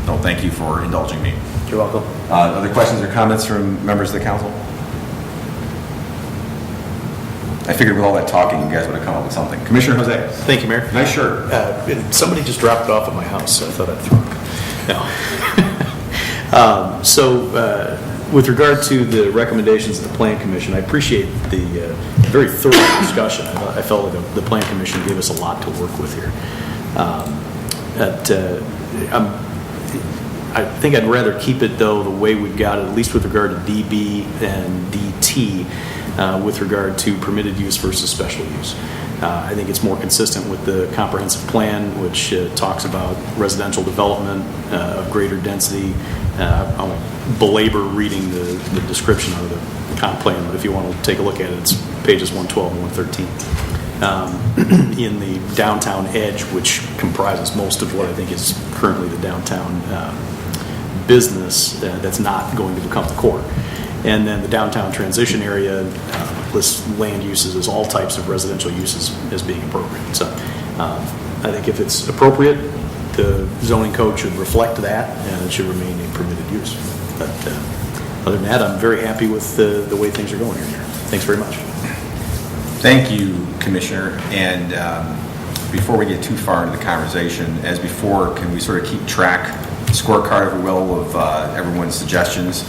No, thank you for indulging me. You're welcome. Other questions or comments from members of the council? I figured with all that talking, you guys would have come up with something. Commissioner Jose. Thank you, Mayor. Nice shirt. Somebody just dropped it off at my house, so I thought I'd throw it. No. With regard to the recommendations of the Plan Commission, I appreciate the very thorough discussion. I felt like the Plan Commission gave us a lot to work with here. I think I'd rather keep it, though, the way we've got it, at least with regard to DB and DT, with regard to permitted use versus special use. I think it's more consistent with the comprehensive plan, which talks about residential development of greater density. I won't belabor reading the description of the comp plan, but if you want to take a look at it, it's pages 112 and 113. In the downtown edge, which comprises most of what I think is currently the downtown business that's not going to become the core. And then the downtown transition area lists land uses as all types of residential uses as being appropriate. So I think if it's appropriate, the zoning code should reflect that, and it should remain a permitted use. But other than that, I'm very happy with the way things are going here. Thanks very much. Thank you, Commissioner. And before we get too far into the conversation, as before, can we sort of keep track, scorecard, if we will, of everyone's suggestions,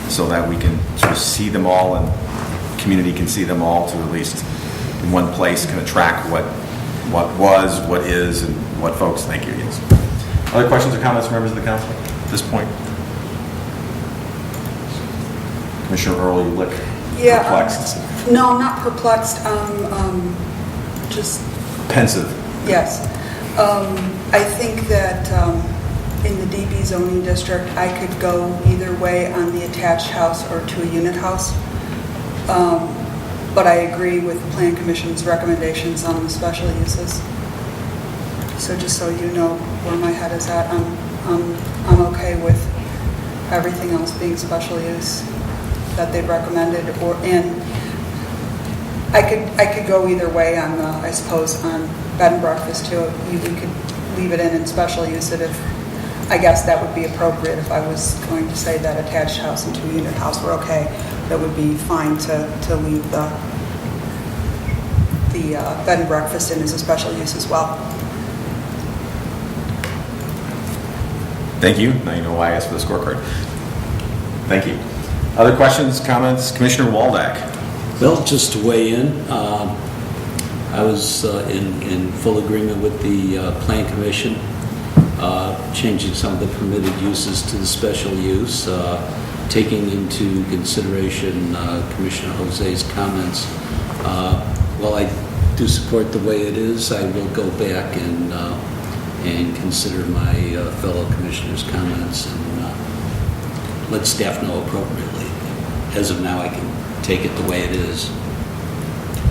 so that we can sort of see them all and the community can see them all, to at least in one place kind of track what was, what is, and what folks think it is. Other questions or comments from members of the council at this point? Commissioner Earl, you look perplexed. No, not perplexed. Just pensive. Yes. I think that in the DB zoning district, I could go either way on the attached house or to a unit house. But I agree with the Plan Commission's recommendations on the special uses. So just so you know where my head is at, I'm okay with everything else being special use that they've recommended, and I could go either way on I suppose on bed and breakfast too. We could leave it in special use it if, I guess that would be appropriate if I was going to say that attached house and 2-unit house were okay. That would be fine to leave the bed and breakfast in as a special use as well. Thank you. Now you know why I asked for the scorecard. Thank you. Other questions, comments? Commissioner Waldeck. Well, just to weigh in, I was in full agreement with the Plan Commission, changing some of the permitted uses to the special use, taking into consideration Commissioner Jose's comments. While I do support the way it is, I will go back and consider my fellow commissioners' comments and let staff know appropriately. As of now, I can take it the way it is.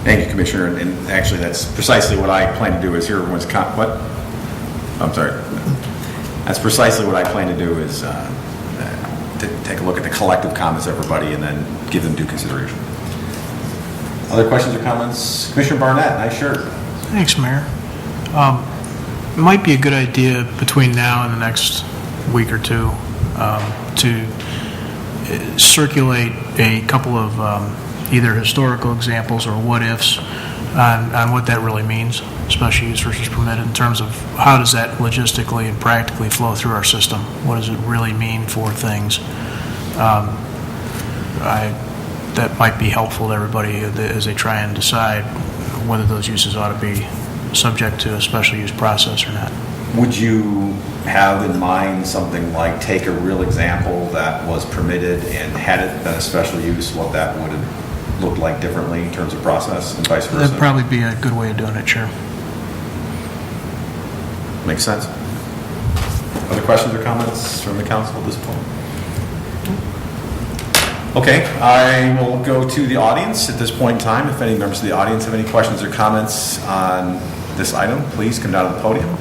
Thank you, Commissioner. And actually, that's precisely what I plan to do is hear everyone's what? I'm sorry. That's precisely what I plan to do is to take a look at the collective comments of everybody and then give them due consideration. Other questions or comments? Commissioner Barnett, nice shirt. Thanks, Mayor. It might be a good idea between now and the next week or two to circulate a couple of either historical examples or what-ifs on what that really means, special use versus permitted, in terms of how does that logistically and practically flow through our system? What does it really mean for things? That might be helpful to everybody as they try and decide whether those uses ought to be subject to a special use process or not. Would you have in mind something like take a real example that was permitted and had it been a special use, what that would have looked like differently in terms of process and vice versa? That'd probably be a good way of doing it, Chair. Makes sense. Other questions or comments from the council at this point? Okay, I will go to the audience at this point in time. If any members of the audience have any questions or comments on this item, please come down to the podium.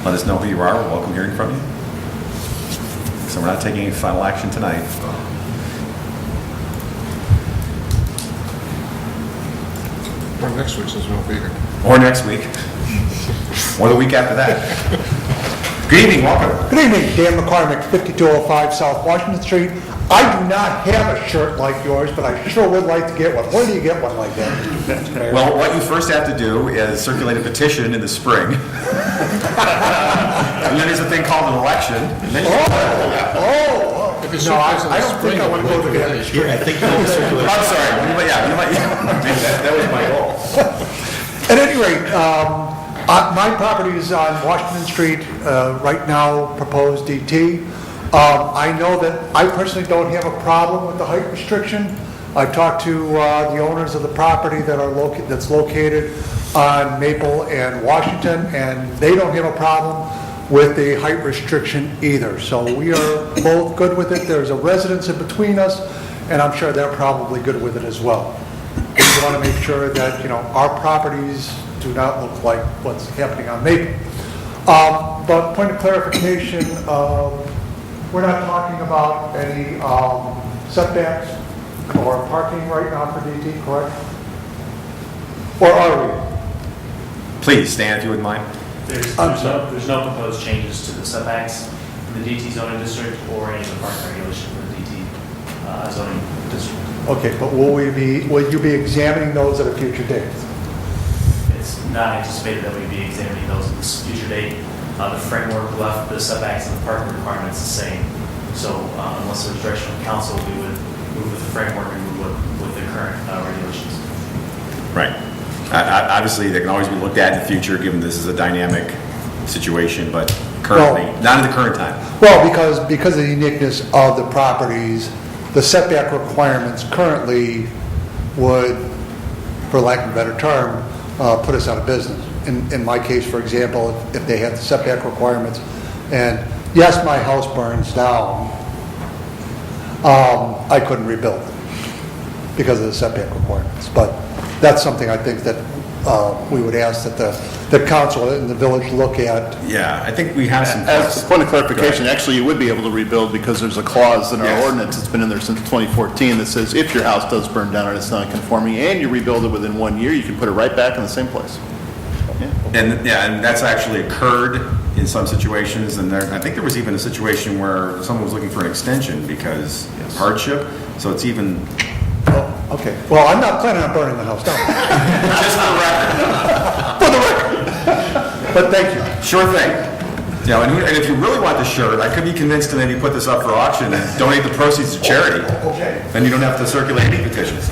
Let us know who you are. We'll welcome hearing from you. So we're not taking any final action tonight. Or next week, since we won't be here. Or next week. Or the week after that. Good evening, welcome. Good evening, Dan McCormick, 5205 South Washington Street. I do not have a shirt like yours, but I sure would like to get one. Where do you get one like that? Well, what you first have to do is circulate a petition in the spring. And then there's a thing called an election. And then If No, I don't think I want to go to the other street. I'm sorry. That was my goal. At any rate, my property is on Washington Street, right now proposed DT. I know that I personally don't have a problem with the height restriction. I've talked to the owners of the property that's located on Maple and Washington, and they don't have a problem with the height restriction either. So we are both good with it. There's a residence in between us, and I'm sure they're probably good with it as well. We want to make sure that, our properties do not look like what's happening on Maple. But point of clarification, we're not talking about any setbacks or parking right now for DT, correct? Or are we? Please stand if you wouldn't mind. There's no proposed changes to the setbacks in the DT zoning district or any of the parking regulation for the DT zoning district. Okay, but will you be examining those at a future date? It's not anticipated that we'd be examining those at this future date. The framework left the setbacks and the parking requirements the same. So unless there's direction from council, we would move with the framework and move with the current regulations. Right. Obviously, they can always be looked at in the future, given this is a dynamic situation, but currently, not at the current time. Well, because of the uniqueness of the properties, the setback requirements currently would, for lack of a better term, put us out of business. In my case, for example, if they had the setback requirements, and yes, my house burns down, I couldn't rebuild it because of the setback requirements. But that's something I think that we would ask that the council and the village look at. Yeah, I think we have some. As a point of clarification, actually, you would be able to rebuild because there's a clause in our ordinance, it's been in there since 2014, that says if your house does burn down and it's non-conforming and you rebuild it within 1 year, you can put it right back in the same place. And that's actually occurred in some situations, and I think there was even a situation where someone was looking for an extension because hardship, so it's even... Okay, well, I'm not planning on burning the house down. Just for the record. But thank you. Sure thing. Yeah, and if you really want the shirt, I could be convinced to maybe put this up for auction and donate the proceeds to charity. Okay. Then you don't have to circulate any petitions.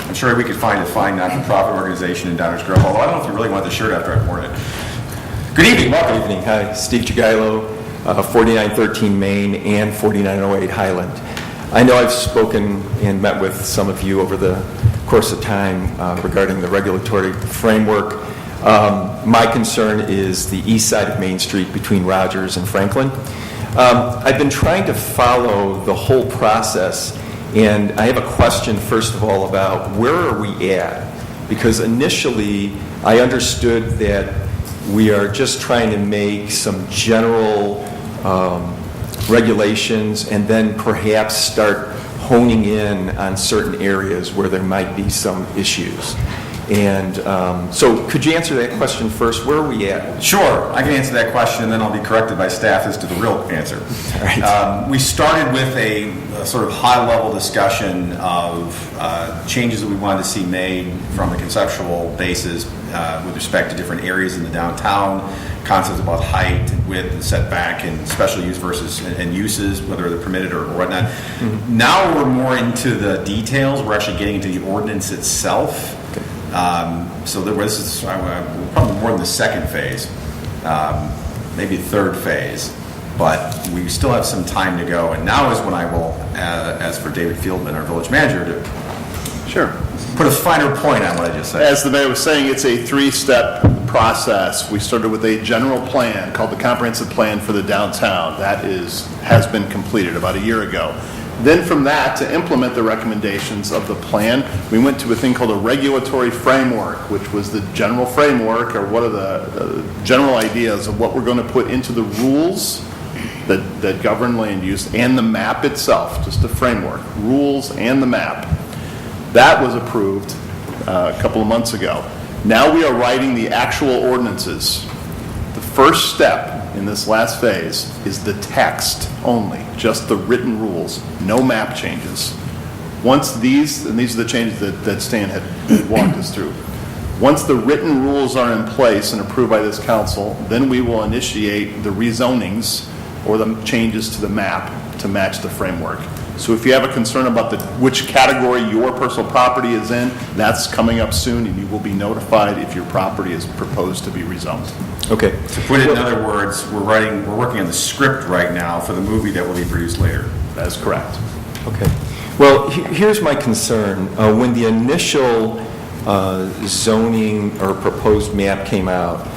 I'm sure we could find a fine not-for-profit organization in Downers Grove, although I don't know if you really want the shirt after I've worn it. Good evening, welcome. Good evening. Hi, Steve Gigailo, 4913 Main and 4908 Highland. I know I've spoken and met with some of you over the course of time regarding the regulatory framework. My concern is the east side of Main Street between Rogers and Franklin. I've been trying to follow the whole process, and I have a question, first of all, about where are we at? Because initially, I understood that we are just trying to make some general regulations and then perhaps start honing in on certain areas where there might be some issues. And so could you answer that question first? Where are we at? Sure, I can answer that question, and then I'll be corrected by staff as to the real answer. All right. We started with a sort of high-level discussion of changes that we wanted to see made from a conceptual basis with respect to different areas in the downtown, concepts about height, width, and setback, and special use versus and uses, whether they're permitted or whatnot. Mm-hmm. Now we're more into the details. We're actually getting into the ordinance itself. Okay. So this is probably more in the second phase, maybe third phase, but we still have some time to go. And now is when I will ask for David Fieldman, our village manager, to put a finer point on what I just said. As the mayor was saying, it's a three-step process. We started with a general plan called the Comprehensive Plan for the Downtown. That has been completed about a year ago. Then from that, to implement the recommendations of the plan, we went to a thing called a regulatory framework, which was the general framework, or what are the general ideas of what we're going to put into the rules that govern land use, and the map itself, just a framework, rules and the map. That was approved a couple of months ago. Now we are writing the actual ordinances. The first step in this last phase is the text only, just the written rules, no map changes. Once these, and these are the changes that Stan had walked us through. Once the written rules are in place and approved by this council, then we will initiate the rezonings or the changes to the map to match the framework. So if you have a concern about which category your personal property is in, that's coming up soon, and you will be notified if your property is proposed to be rezoned. Okay. To put it in other words, we're working on the script right now for the movie that will be produced later. That is correct. Okay. Well, here's my concern. When the initial zoning or proposed map came out,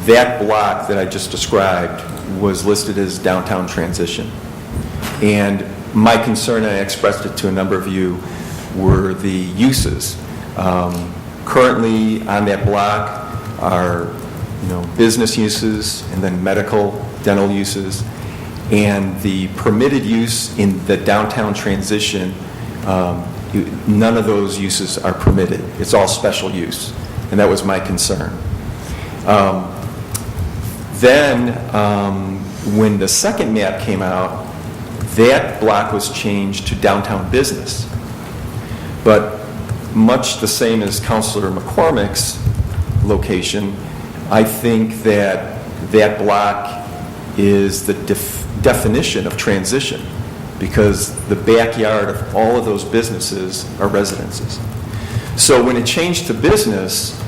that block that I just described was listed as downtown transition. And my concern, and I expressed it to a number of you, were the uses. Currently on that block are business uses and then medical, dental uses. And the permitted use in the downtown transition, none of those uses are permitted. It's all special use. And that was my concern. Then, when the second map came out, that block was changed to downtown business. But much the same as Councilor McCormick's location, I think that block is the definition of transition, because the backyard of all of those businesses are residences. So when it changed to business,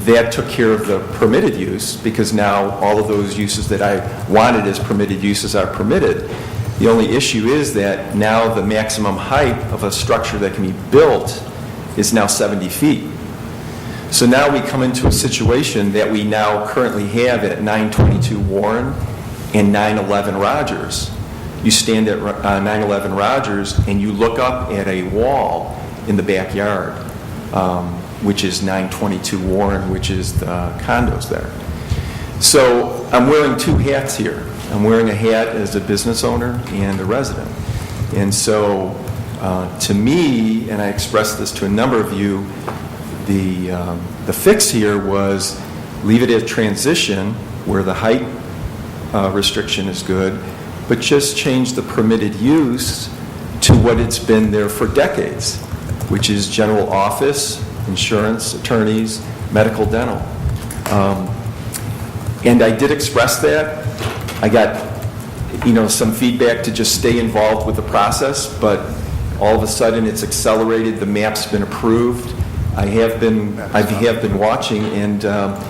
that took care of the permitted use, because now all of those uses that I wanted as permitted uses are permitted. The only issue is that now the maximum height of a structure that can be built is now 70 feet. So now we come into a situation that we now currently have at 922 Warren and 911 Rogers. You stand at 911 Rogers and you look up at a wall in the backyard. which is 922 Warren, which is the condos there. So I'm wearing two hats here. I'm wearing a hat as a business owner and a resident. And so to me, and I expressed this to a number of you, the fix here was leave it at transition where the height restriction is good, but just change the permitted use to what it's been there for decades, which is general office, insurance, attorneys, medical, dental. And I did express that. I got, some feedback to just stay involved with the process, but all of a sudden it's accelerated. The map's been approved. I have been watching, and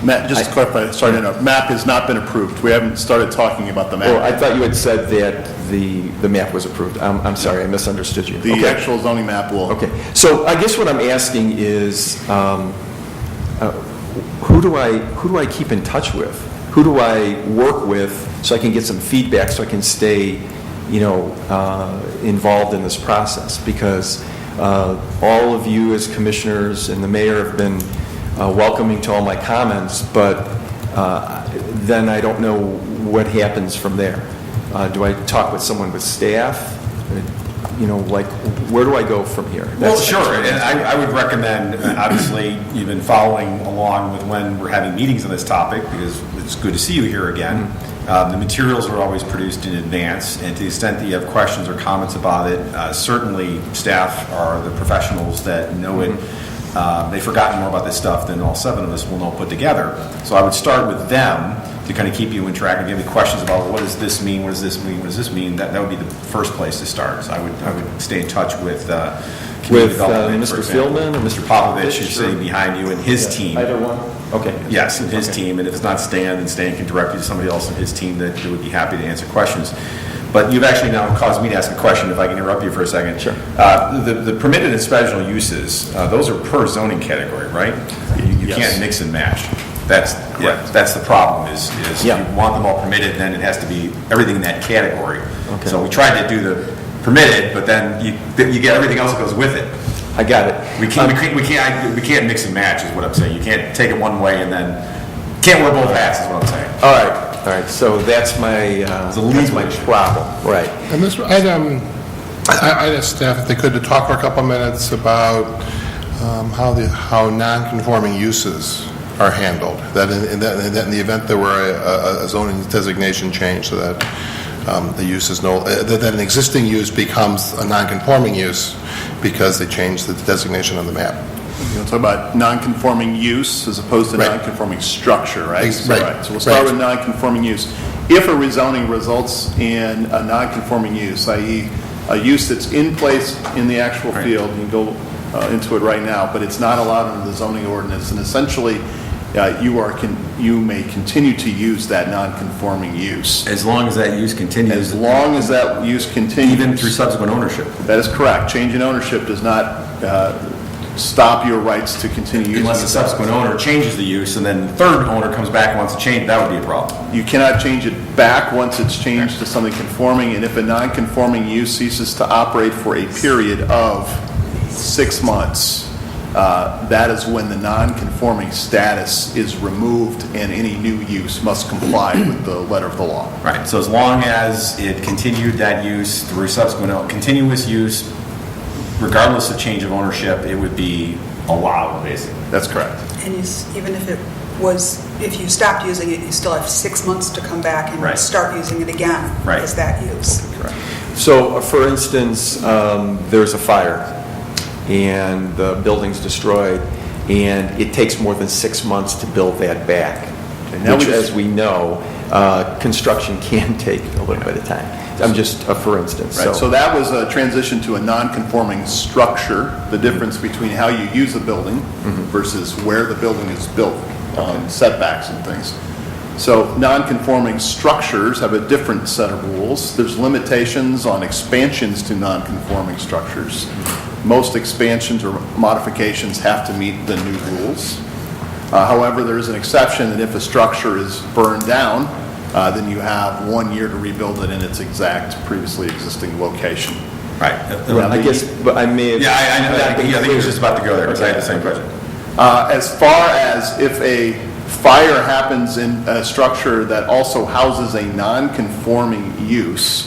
Matt, just to clarify, sorry to interrupt, map has not been approved. We haven't started talking about the map. I thought you had said that the map was approved. I'm sorry, I misunderstood you. The actual zoning map will. Okay, so I guess what I'm asking is, who do I keep in touch with? Who do I work with so I can get some feedback, so I can stay, involved in this process? Because all of you as commissioners and the mayor have been welcoming to all my comments, but then I don't know what happens from there. Do I talk with someone with staff? Where do I go from here? Well, sure, and I would recommend, obviously, you've been following along with when we're having meetings on this topic, because it's good to see you here again. The materials are always produced in advance, and to the extent that you have questions or comments about it, certainly staff are the professionals that know it. They've forgotten more about this stuff than all seven of us will know put together. So I would start with them to kind of keep you interactive, give me questions about what does this mean, what does this mean, what does this mean. That would be the first place to start. So I would stay in touch with community development, Mr. Philman or Mr. Popovich, who's sitting behind you, and his team. Either one? Okay. Yes, and his team, and if it's not Stan, then Stan can direct you to somebody else in his team that would be happy to answer questions. But you've actually now caused me to ask a question, if I can interrupt you for a second. Sure. The permitted and special uses, those are per zoning category, right? You Yes. can't mix and match. That's the problem, is Yeah. you want them all permitted, then it has to be everything in that category. Okay. So we tried to do the permitted, but then you get everything else that goes with it. I got it. We can't mix and match is what I'm saying. You can't take it one way and then, can't wear both hats is what I'm saying. All right. So that's my problem. Right. And this, I'd ask staff if they could to talk for a couple minutes about how non-conforming uses are handled. That in the event there were a zoning designation change, so that the use is that an existing use becomes a non-conforming use because they changed the designation on the map. You'll talk about non-conforming use as opposed to Right. non-conforming structure, right? Right. So we'll start Right. with non-conforming use. If a rezoning results in a non-conforming use, i.e. a use that's in place in the actual field, you can go into it right now, but it's not allowed under the zoning ordinance, and essentially you may continue to use that non-conforming use. As long as that use continues. As long as that use continues. Even through subsequent ownership. That is correct. Change in ownership does not stop your rights to continue using. Unless the subsequent owner changes the use, and then the third owner comes back and wants to change, that would be a problem. You cannot change it back once it's changed to something conforming, and if a non-conforming use ceases to operate for a period of 6 months, that is when the non-conforming status is removed and any new use must comply with the letter of the law. Right, so as long as it continued that use through subsequent, continuous use, regardless of change of ownership, it would be allowed, basically. That's correct. And even if you stopped using it, you still have 6 months to come back and Right. start using it again. Right. As that use. Correct. So, for instance, there's a fire and the building's destroyed, and it takes more than 6 months to build that back. Which, as we know, construction can take a little bit of time. I'm just, for instance. Right, so that was a transition to a non-conforming structure, the difference between how you use a building versus where the building is built, setbacks and things. So non-conforming structures have a different set of rules. There's limitations on expansions to non-conforming structures. Most expansions or modifications have to meet the new rules. However, there is an exception that if a structure is burned down, then you have 1 year to rebuild it in its exact previously existing location. Right. I guess, but I may have. Yeah, I know not that. been Yeah, I think he was clear. just about to go there, because I had the same question. As far as if a fire happens in a structure that also houses a non-conforming use,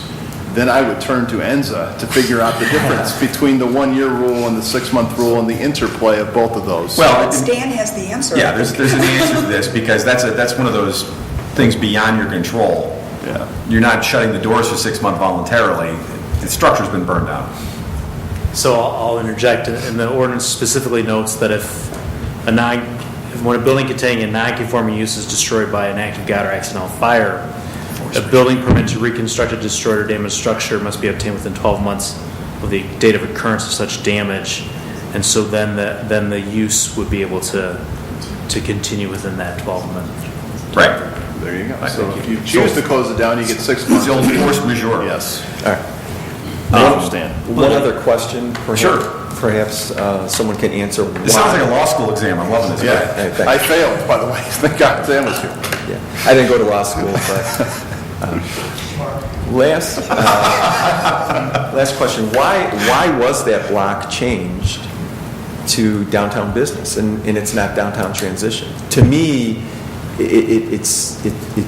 then I would turn to ENZA to figure out the difference between the 1-year rule and the 6-month rule and the interplay of both of those. Well, Stan has the answer. yeah, there's an answer to this, because that's one of those things beyond your control. Yeah. You're not shutting the doors for 6 months voluntarily. The structure's been burned down. So I'll interject, and the ordinance specifically notes that if when a building containing a non-conforming use is destroyed by an act of God or accidental fire, a building permit to reconstruct a destroyed or damaged structure must be obtained within 12 months of the date of occurrence of such damage, and so then the use would be able to continue within that 12-month. Right. There you go. So if you choose to close it down, you get 6 months. It's the old force majeure. Yes. All right. I understand. One other question, perhaps. Sure. Perhaps someone can answer why. This sounds like a law school exam. I'm loving this. Yeah, thanks. I failed, by the way. Thank God Sam was here. Yeah. I didn't go to law school, but last question. Why was that block changed to downtown business and it's not downtown transition? To me, it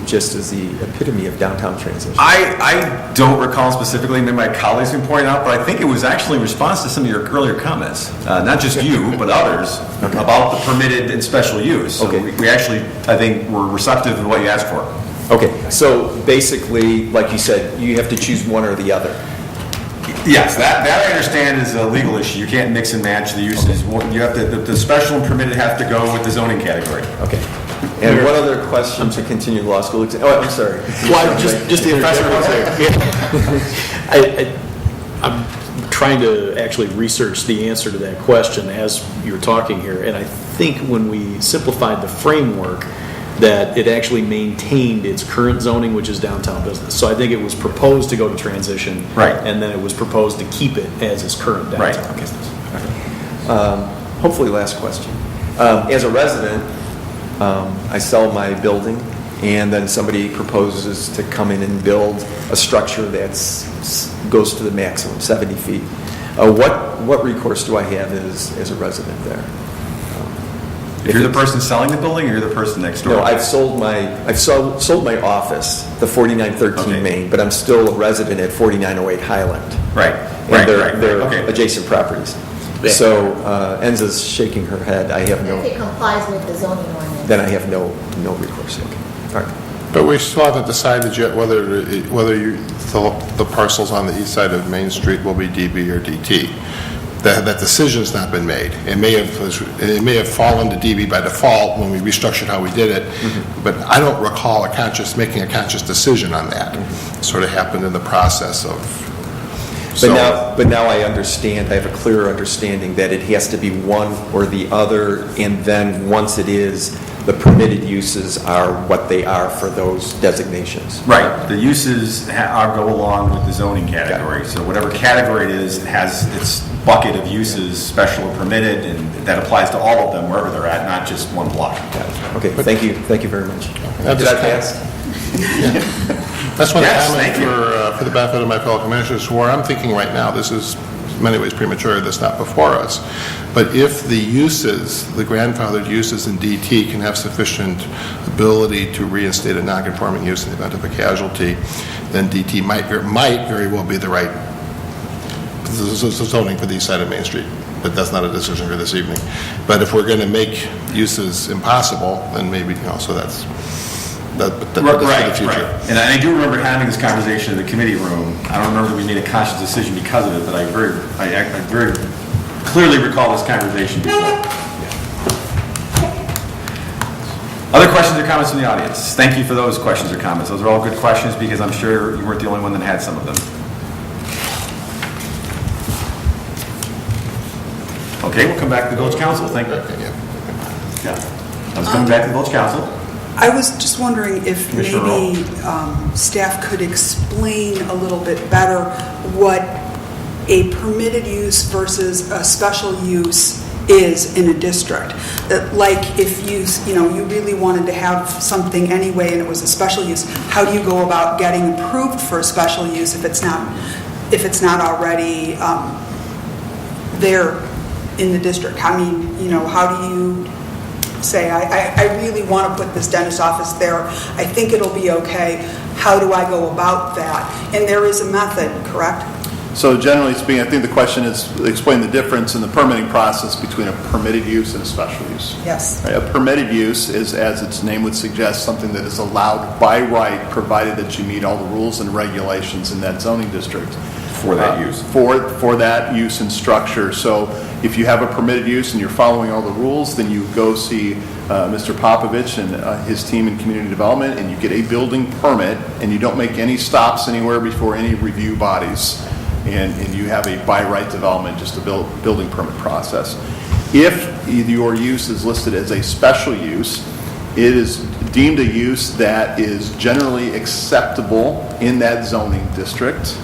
just is the epitome of downtown transition. I don't recall specifically, maybe my colleagues can point out, but I think it was actually in response to some of your earlier comments, not just you, but others, about the permitted and special use. So Okay. we actually, I think, were receptive to what you asked for. Okay, so basically, like you said, you have to choose one or the other. Yes, that I understand is a legal issue. You can't mix and match the uses. You have to, the special and permitted have to go with the zoning category. Okay. And one other question to continue law school exam. Oh, I'm sorry. Well, just to I'm trying to actually research the answer to that question as you're talking here, and I think when we simplified the framework, that it actually maintained its current zoning, which is downtown business. So I think it was proposed to go to transition. Right. And then it was proposed to keep it as its current downtown Right. business. Hopefully, last question. As a resident, I sell my building, and then somebody proposes to come in and build a structure goes to the maximum, 70 feet. What recourse do I have as a resident there? If you're the person selling the building, or you're the person next door? No, I've sold my office, the 4913 Okay. Main, but I'm still a resident at 4908 Highland. Right, And right, they're okay. adjacent properties. So Enza's shaking her head. I have If it complies with the zoning ordinance. then I have no recourse. Okay. All right. But we still haven't decided yet whether the parcels on the east side of Main Street will be DB or DT. That decision's not been made. It may have fallen to DB by default when we restructured how we did it, but I don't recall making a conscious decision on that. It sort of happened in the process of. But now I understand, I have a clearer understanding that it has to be one or the other, and then once it is, the permitted uses are what they are for those designations. Right, the uses go along with the zoning category. So whatever category it is, it has its bucket of uses, special or permitted, and that applies to all of them wherever they're at, not just one block. Okay, thank you very much. That Did just I pass? That's one Yes, comment thank you. for the benefit of my fellow commissioners, where I'm thinking right now, this is in many ways premature, that's not before us. But if the uses, the grandfathered uses in DT can have sufficient ability to reinstate a non-conforming use in the event of a casualty, then DT might very well be the right zoning for the east side of Main Street. But that's not a decision for this evening. But if we're going to make uses impossible, then maybe, so that's for the future. Right. And I do remember having this conversation in the committee room. I don't remember that we made a conscious decision because of it, but I very clearly recall this conversation before. Other questions or comments from the audience? Thank you for those questions or comments. Those are all good questions because I'm sure you weren't the only one that had some of them. Okay, we'll come back to the village council. Thank you. Yeah. I was coming back to the village council. I was just wondering if Commissioner maybe staff could explain a little bit better what a permitted use versus a special use is in a district. Like if you really wanted to have something anyway and it was a special use, how do you go about getting approved for a special use if it's not if it's not already there in the district. I mean, you know, how do you say, I really want to put this dentist office there, I think it'll be okay, how do I go about that? And there is a method, correct? So generally speaking, I think the question is explain the difference in the permitting process between a permitted use and a special use. Yes. Right, a permitted use is, as its name would suggest, something that is allowed by right, provided that you meet all the rules and regulations in that zoning district. For that use. For that use and structure. So if you have a permitted use and you're following all the rules, then you go see Mr. Popovich and his team in community development, and you get a building permit, and you don't make any stops anywhere before any review bodies. And you have a by right development, just a building permit process. If your use is listed as a special use, it is deemed a use that is generally acceptable in that zoning district,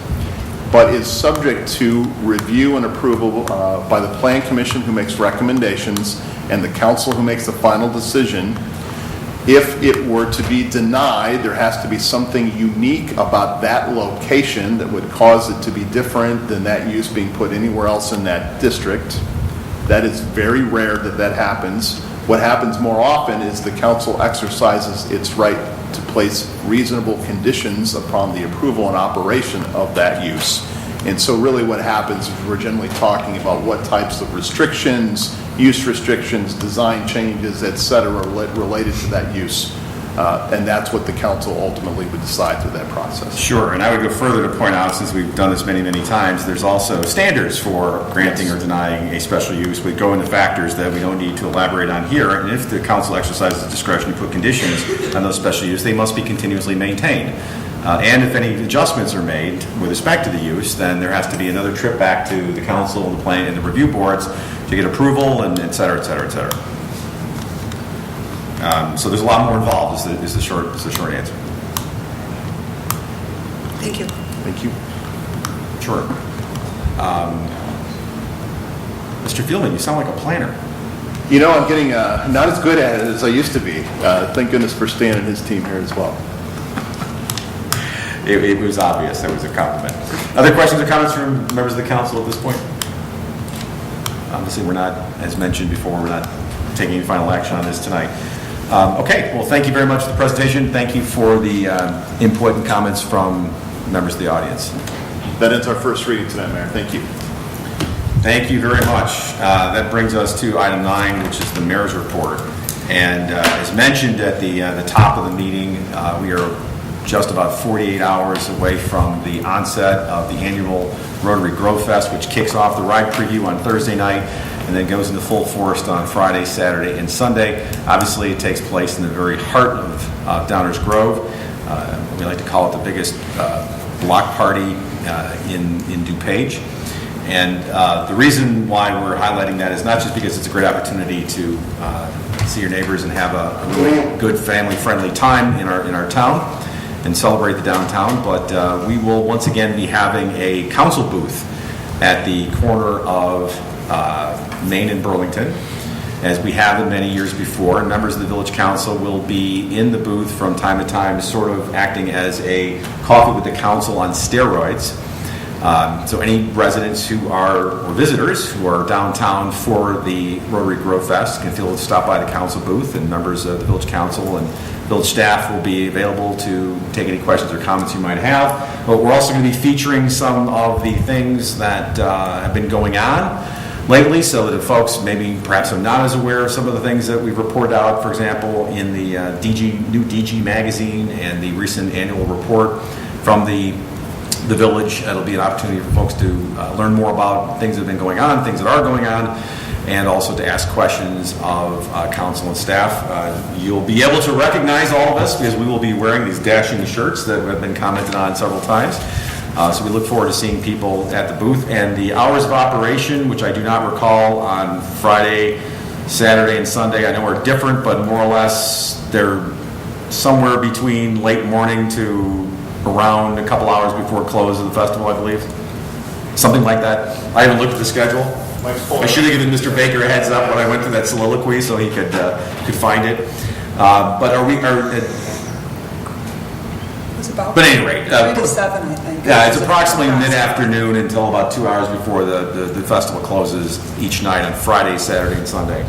but is subject to review and approval by the Plan Commission, who makes recommendations, and the council, who makes the final decision. If it were to be denied, there has to be something unique about that location that would cause it to be different than that use being put anywhere else in that district. That is very rare that happens. What happens more often is the council exercises its right to place reasonable conditions upon the approval and operation of that use. And so really what happens is we're generally talking about what types of restrictions, use restrictions, design changes, et cetera, related to that use. And that's what the council ultimately would decide through that process. Sure, and I would go further to point out, since we've done this many, many times, there's also standards for granting or denying a special use. We go into factors that we don't need to elaborate on here, and if the council exercises discretion to put conditions on those special use, they must be continuously maintained. And if any adjustments are made with respect to the use, then there has to be another trip back to the council and the plan and the review boards to get approval, and et cetera, et cetera, et cetera. So there's a lot more involved, is the short answer. Thank you. Thank you. Sure. Mr. Fieldman, you sound like a planner. You know, I'm getting not as good at it as I used to be. Thank goodness for Stan and his team here as well. It was obvious. That was a compliment. Other questions or comments from members of the council at this point? Obviously, we're not, as mentioned before, we're not taking any final action on this tonight. Okay, well, thank you very much for the presentation. Thank you for the input and comments from members of the audience. That ends our first reading tonight, Mayor. Thank you. Thank you very much. That brings us to item 9, which is the mayor's report. And as mentioned at the top of the meeting, we are just about 48 hours away from the onset of the annual Rotary Grove Fest, which kicks off the ride preview on Thursday night and then goes into full force on Friday, Saturday, and Sunday. Obviously, it takes place in the very heart of Downers Grove. We like to call it the biggest block party in DuPage. And the reason why we're highlighting that is not just because it's a great opportunity to see your neighbors and have a really good family-friendly time in our town and celebrate the downtown, but we will once again be having a council booth at the corner of Main and Burlington, as we have in many years before. And members of the village council will be in the booth from time to time, sort of acting as a coffee with the council on steroids. So any residents who are, or visitors who are downtown for the Rotary Grove Fest can feel to stop by the council booth, and members of the village council and village staff will be available to take any questions or comments you might have. But we're also going to be featuring some of the things that have been going on lately, so that if folks maybe perhaps are not as aware of some of the things that we've reported out, for example, in the new DG magazine and the recent annual report from the village. It'll be an opportunity for folks to learn more about things that have been going on, things that are going on, and also to ask questions of council and staff. You'll be able to recognize all of us because we will be wearing these dashing shirts that have been commented on several times. So we look forward to seeing people at the booth. And the hours of operation, which I do not recall on Friday, Saturday, and Sunday, I know are different, but more or less they're somewhere between late morning to around a couple hours before close of the festival, I believe. Something like that. I haven't looked at the schedule. I should have given Mr. Baker a heads up when I went through that soliloquy so he could find it. But are we... Was about But at any rate, 3 to 7, I think. Yeah, it's approximately mid-afternoon until about 2 hours before the festival closes each night on Friday, Saturday, and Sunday.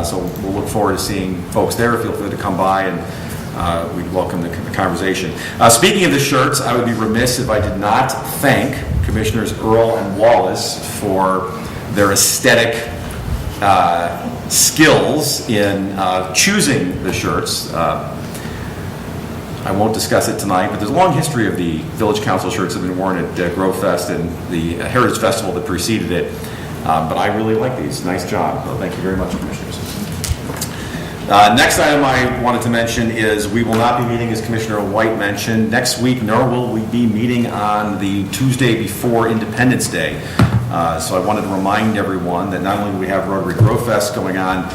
So we'll look forward to seeing folks there. Feel free to come by, and we'd welcome the conversation. Speaking of the shirts, I would be remiss if I did not thank Commissioners Earl and Wallace for their aesthetic skills in choosing the shirts. I won't discuss it tonight, but there's a long history of the Village Council shirts that have been worn at Grove Fest and the Heritage Festival that preceded it. But I really like these. Nice job. Well, thank you very much, Commissioners. Next item I wanted to mention is we will not be meeting, as Commissioner White mentioned, next week, nor will we be meeting on the Tuesday before Independence Day. So I wanted to remind everyone that not only do we have Rotary Grove Fest going on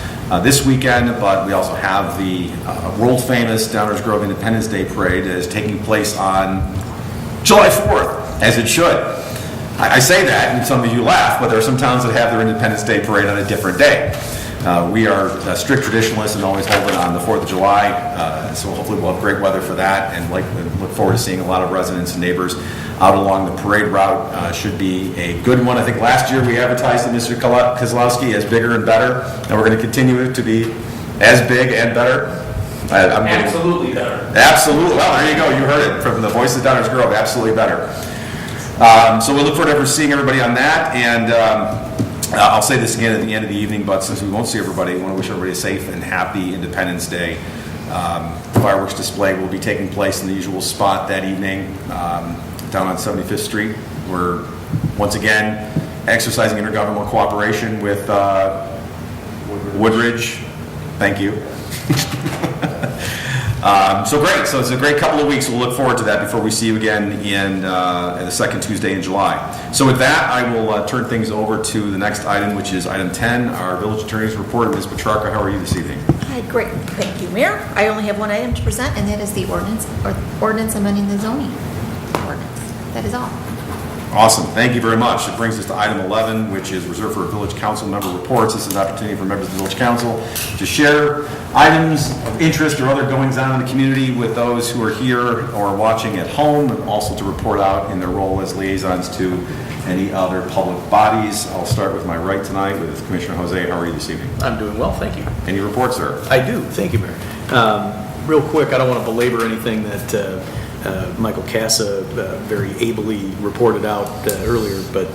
this weekend, but we also have the world-famous Downers Grove Independence Day Parade that is taking place on July 4th, as it should. I say that, and some of you laugh, but there are some towns that have their Independence Day Parade on a different day. We are strict traditionalists and always hold it on the 4th of July, so hopefully we'll have great weather for that, and look forward to seeing a lot of residents and neighbors out along the parade route. Should be a good one. I think last year we advertised it, Mr. Kozlowski, as bigger and better, and we're going to continue it to be as big and better. Absolutely better. Absolutely. Well, there you go. You heard it from the voice of Downers Grove. Absolutely better. So we'll look forward to seeing everybody on that, and I'll say this again at the end of the evening, but since we won't see everybody, I want to wish everybody a safe and happy Independence Day. Fireworks display will be taking place in the usual spot that evening down on 75th Street. We're once again exercising intergovernmental cooperation with Woodridge. Thank you. So great. So it's a great couple of weeks. We'll look forward to that before we see you again in the second Tuesday in July. So with that, I will turn things over to the next item, which is item 10, our village attorney's report. Ms. Petrarca, how are you this evening? Hi, great. Thank you, Mayor. I only have one item to present, and that is the ordinance amending the zoning ordinance. That is all. Awesome. Thank you very much. It brings us to item 11, which is reserved for village council member reports. This is an opportunity for members of the village council to share items of interest or other goings on in the community with those who are here or watching at home, and also to report out in their role as liaisons to any other public bodies. I'll start with my right tonight with Commissioner Jose. How are you this evening? I'm doing well, thank you. Any reports, sir? I do, thank you, Mayor. Real quick, I don't want to belabor anything that Michael Casa very ably reported out earlier, but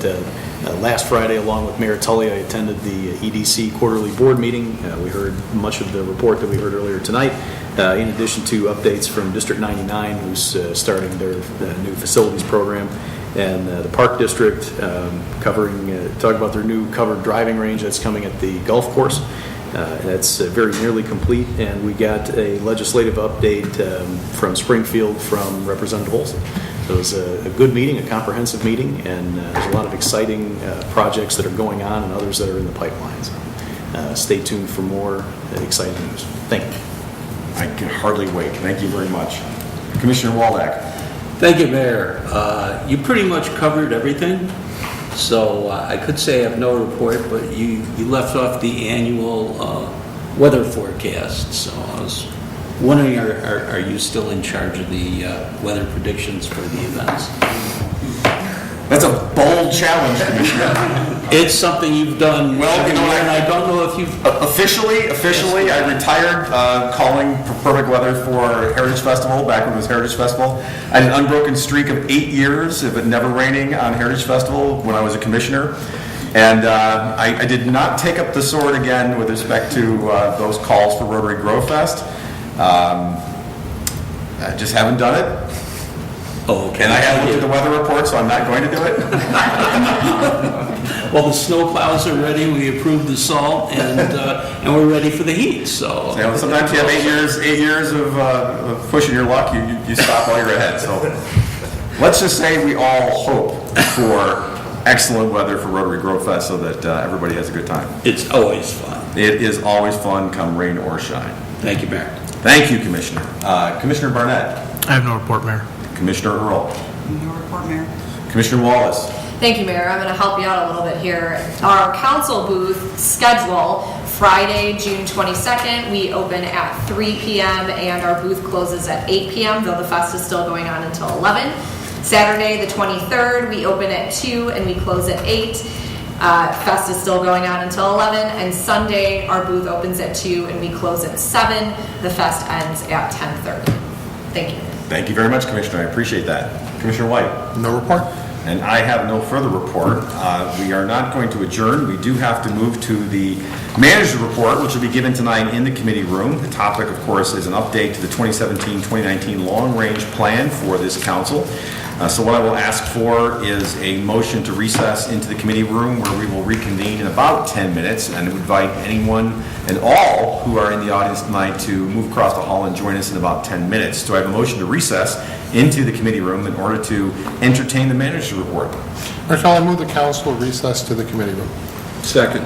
last Friday, along with Mayor Tully, I attended the EDC quarterly board meeting. We heard much of the report that we heard earlier tonight, in addition to updates from District 99, who's starting their new facilities program, and the Park District talking about their new covered driving range that's coming at the golf course. That's very nearly complete, and we got a legislative update from Springfield from Representative Olson. So it was a good meeting, a comprehensive meeting, and there's a lot of exciting projects that are going on and others that are in the pipeline. So stay tuned for more exciting news. Thank you. I can hardly wait. Thank you very much. Commissioner Waldeck. Thank you, Mayor. You pretty much covered everything. So I could say I have no report, but you left off the annual weather forecast. So I was wondering, are you still in charge of the weather predictions for the events? That's a bold challenge, Commissioner. It's something you've done well, every year, and I don't know if you've... Officially, I retired calling for perfect weather for Heritage Festival, back when it was Heritage Festival. I had an unbroken streak of 8 years of it never raining on Heritage Festival when I was a commissioner. And I did not take up the sword again with respect to those calls for Rotary Grove Fest. I just haven't done it. Oh, okay. And I haven't looked at the weather report, so I'm not going to do it. Well, the snow plows are ready. We approved the salt, and we're ready for the heat. So sometimes you have 8 years of pushing your luck. You stop while you're ahead. So let's just say we all hope for excellent weather for Rotary Grove Fest, so that everybody has a good time. It's always fun. It is always fun, come rain or shine. Thank you, Mayor. Thank you, Commissioner. Commissioner Barnett. I have no report, Mayor. Commissioner Earl. No report, Mayor. Commissioner Wallace. Thank you, Mayor. I'm going to help you out a little bit here. Our council booth schedule, Friday, June 22nd, we open at 3 p.m. and our booth closes at 8 p.m., though the fest is still going on until 11. Saturday, the 23rd, we open at 2 and we close at 8. Fest is still going on until 11. And Sunday, our booth opens at 2 and we close at 7. The fest ends at 10:30. Thank you. Thank you very much, Commissioner. I appreciate that. Commissioner White? No report. And I have no further report. We are not going to adjourn. We do have to move to the manager's report, which will be given tonight in the committee room. The topic, of course, is an update to the 2017-2019 long-range plan for this council. So what I will ask for is a motion to recess into the committee room where we will reconvene in about 10 minutes and invite anyone and all who are in the audience tonight to move across the hall and join us in about 10 minutes. Do I have a motion to recess into the committee room in order to entertain the manager's report? Marshall, I move the council recess to the committee room. Second.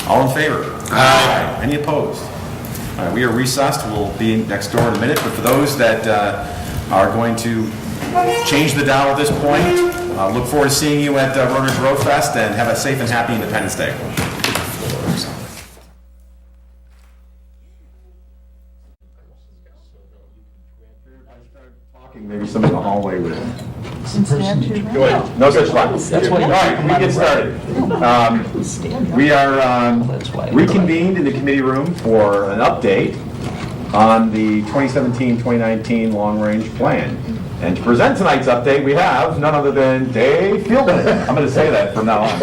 All in favor? Aye. Any opposed? All right, we are recessed. We'll be next door in a minute, but for those that are going to change the dial at this point, look forward to seeing you at Rotary Grove Fest, and have a safe and happy Independence Day. Maybe some in the hallway would. No such luck. All right, we get started. We are reconvened in the committee room for an update on the 2017-2019 long-range plan. And to present tonight's update, we have none other than Dave Fieldman. I'm going to say that from now on.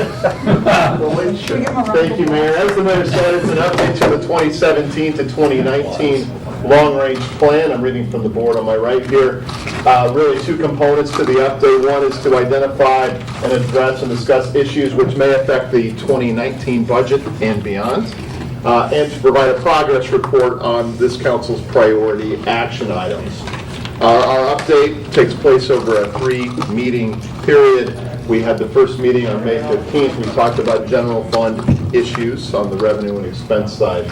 Thank you, Mayor. As the Mayor said, it's an update to the 2017 to 2019 long-range plan. I'm reading from the board on my right here. Really two components to the update. One is to identify and address and discuss issues which may affect the 2019 budget and beyond, and to provide a progress report on this council's priority action items. Our update takes place over a 3-meeting period. We had the first meeting on May 15th. We talked about general fund issues on the revenue and expense side.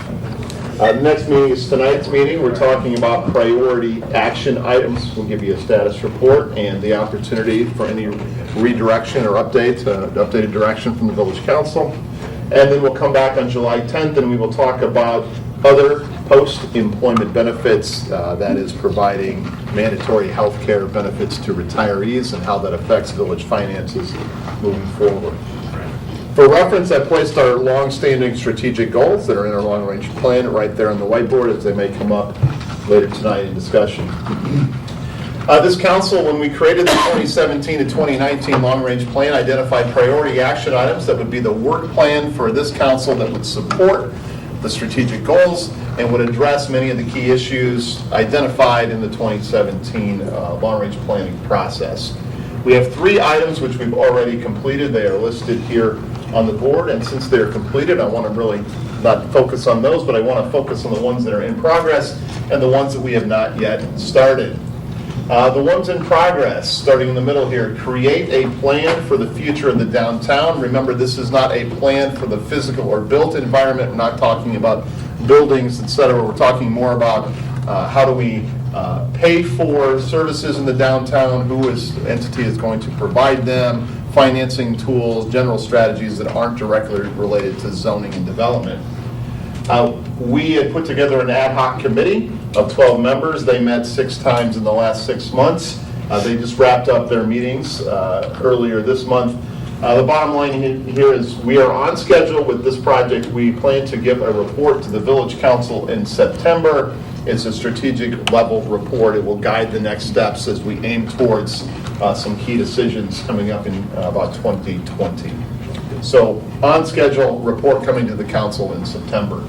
The next meeting is tonight's meeting. We're talking about priority action items. We'll give you a status report and the opportunity for any redirection or updated direction from the village council. And then we'll come back on July 10th and we will talk about other post-employment benefits, that is providing mandatory health care benefits to retirees and how that affects village finances moving forward. For reference, I placed our long-standing strategic goals that are in our long-range plan right there on the whiteboard as they may come up later tonight in discussion. This council, when we created the 2017 to 2019 long-range plan, identified priority action items that would be the work plan for this council that would support the strategic goals and would address many of the key issues identified in the 2017 long-range planning process. We have 3 items which we've already completed. They are listed here on the board, and since they're completed, I want to really not focus on those, but I want to focus on the ones that are in progress and the ones that we have not yet started. The ones in progress, starting in the middle here, create a plan for the future of the downtown. Remember, this is not a plan for the physical or built environment. We're not talking about buildings, etc. We're talking more about how do we pay for services in the downtown, entity is going to provide them, financing tools, general strategies that aren't directly related to zoning and development. We had put together an ad hoc committee of 12 members. They met 6 times in the last 6 months. They just wrapped up their meetings earlier this month. The bottom line here is we are on schedule with this project. We plan to give a report to the Village Council in September. It's a strategic level report. It will guide the next steps as we aim towards some key decisions coming up in about 2020. So on schedule, report coming to the council in September.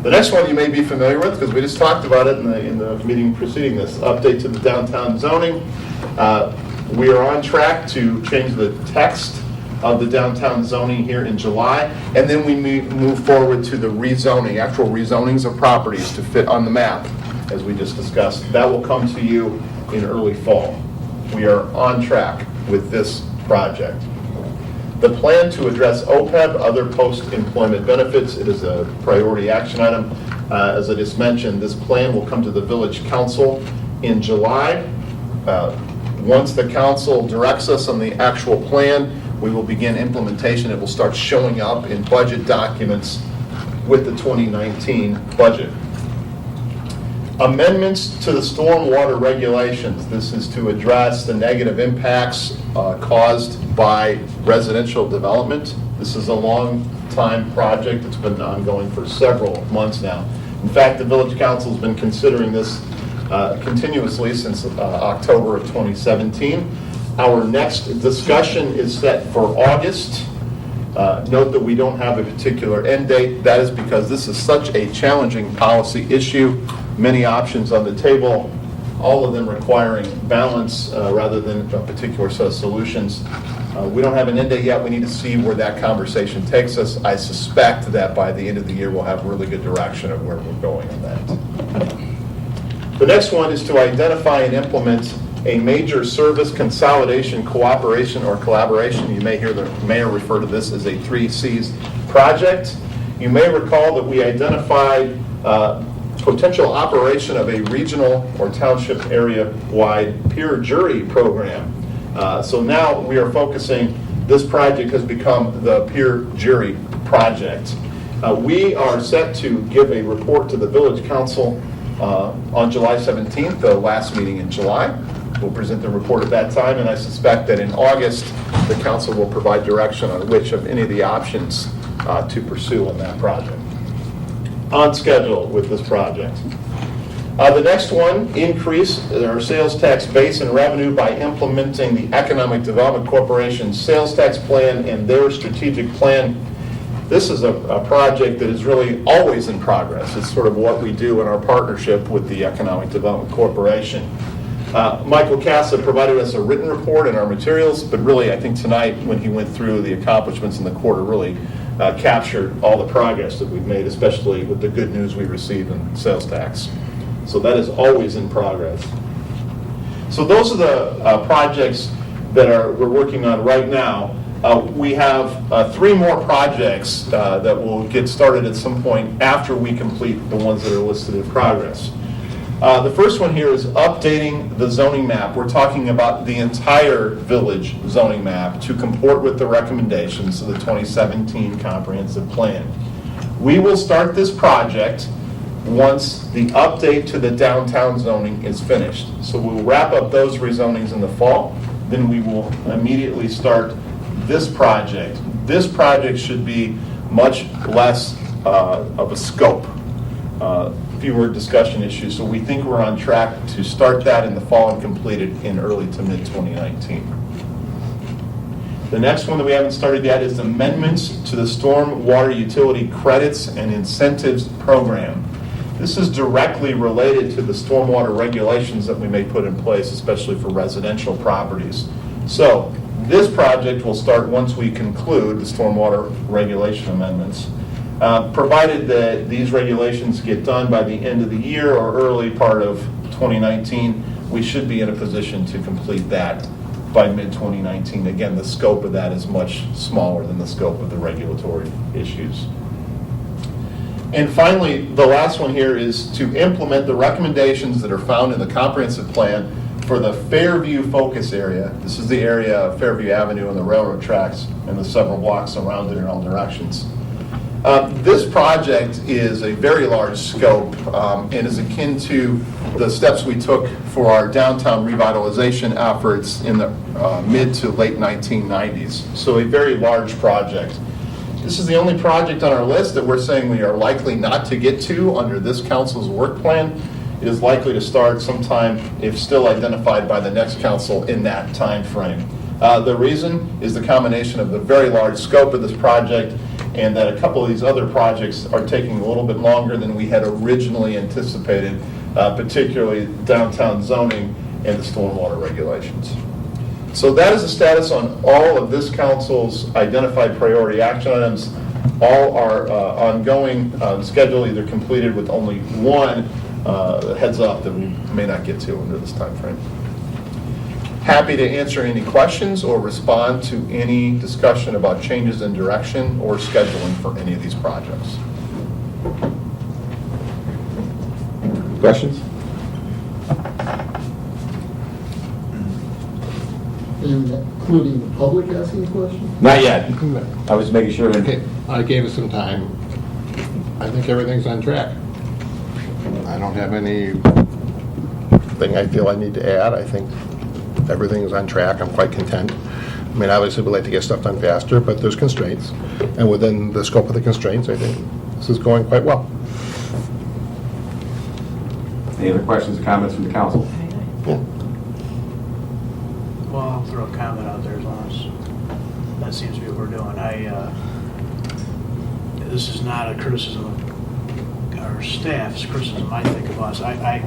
The next one you may be familiar with because we just talked about it in the meeting preceding this, update to the downtown zoning. We are on track to change the text of the downtown zoning here in July, and then we move forward to the rezoning, actual rezonings of properties to fit on the map, as we just discussed. That will come to you in early fall. We are on track with this project. The plan to address OPEB, other post-employment benefits, it is a priority action item. As I just mentioned, this plan will come to the Village Council in July. Once the council directs us on the actual plan, we will begin implementation. It will start showing up in budget documents with the 2019 budget. Amendments to the stormwater regulations. This is to address the negative impacts caused by residential development. This is a long-time project. It's been ongoing for several months now. In fact, the Village Council has been considering this continuously since October of 2017. Our next discussion is set for August. Note that we don't have a particular end date. That is because this is such a challenging policy issue. Many options on the table, all of them requiring balance rather than a particular set of solutions. We don't have an end date yet. We need to see where that conversation takes us. I suspect that by the end of the year, we'll have really good direction of where we're going on that. The next one is to identify and implement a major service consolidation, cooperation, or collaboration. You may hear the mayor refer to this as a 3Cs project. You may recall that we identified potential operation of a regional or township area-wide peer jury program. So now we are focusing, this project has become the peer jury project. We are set to give a report to the Village Council on July 17th, the last meeting in July. We'll present the report at that time, and I suspect that in August, the council will provide direction on which of any of the options to pursue on that project. On schedule with this project. The next one, increase our sales tax base and revenue by implementing the Economic Development Corporation's sales tax plan and their strategic plan. This is a project that is really always in progress. It's sort of what we do in our partnership with the Economic Development Corporation. Michael Casa provided us a written report in our materials, but really I think tonight when he went through the accomplishments in the quarter really captured all the progress that we've made, especially with the good news we received in sales tax. So that is always in progress. So those are the projects that we're working on right now. We have 3 more projects that will get started at some point after we complete the ones that are listed in progress. The first one here is updating the zoning map. We're talking about the entire village zoning map to comport with the recommendations of the 2017 comprehensive plan. We will start this project once the update to the downtown zoning is finished. So we'll wrap up those rezonings in the fall, then we will immediately start this project. This project should be much less of a scope. Fewer discussion issues. So we think we're on track to start that in the fall and complete it in early to mid 2019. The next one that we haven't started yet is amendments to the storm water utility credits and incentives program. This is directly related to the stormwater regulations that we may put in place, especially for residential properties. So this project will start once we conclude the stormwater regulation amendments. Provided that these regulations get done by the end of the year or early part of 2019, we should be in a position to complete that by mid-2019. Again, the scope of that is much smaller than the scope of the regulatory issues. And finally, the last one here is to implement the recommendations that are found in the comprehensive plan for the Fairview focus area. This is the area of Fairview Avenue and the railroad tracks and the several blocks around it in all directions. This project is a very large scope and is akin to the steps we took for our downtown revitalization efforts in the mid to late 1990s. So a very large project. This is the only project on our list that we're saying we are likely not to get to under this council's work plan. It is likely to start sometime, if still identified by the next council, in that time frame. The reason is the combination of the very large scope of this project and that a couple of these other projects are taking a little bit longer than we had originally anticipated, particularly downtown zoning and the stormwater regulations. So that is the status on all of this council's identified priority action items. All are ongoing, schedule either completed with only one heads up that we may not get to under this time frame. Happy to answer any questions or respond to any discussion about changes in direction or scheduling for any of these projects. Questions? And including the public asking questions? Not yet. I was making sure. Okay, I gave it some time. I think everything's on track. I don't have anything I feel I need to add. I think everything is on track. I'm quite content. I mean, obviously, we'd like to get stuff done faster, but there's constraints. And within the scope of the constraints, I think this is going quite well. Any other questions or comments from the council? Yeah. Well, I'll throw a comment out there as long as that seems to be what we're doing. This is not a criticism of our staff, it's criticism, I think, of us. I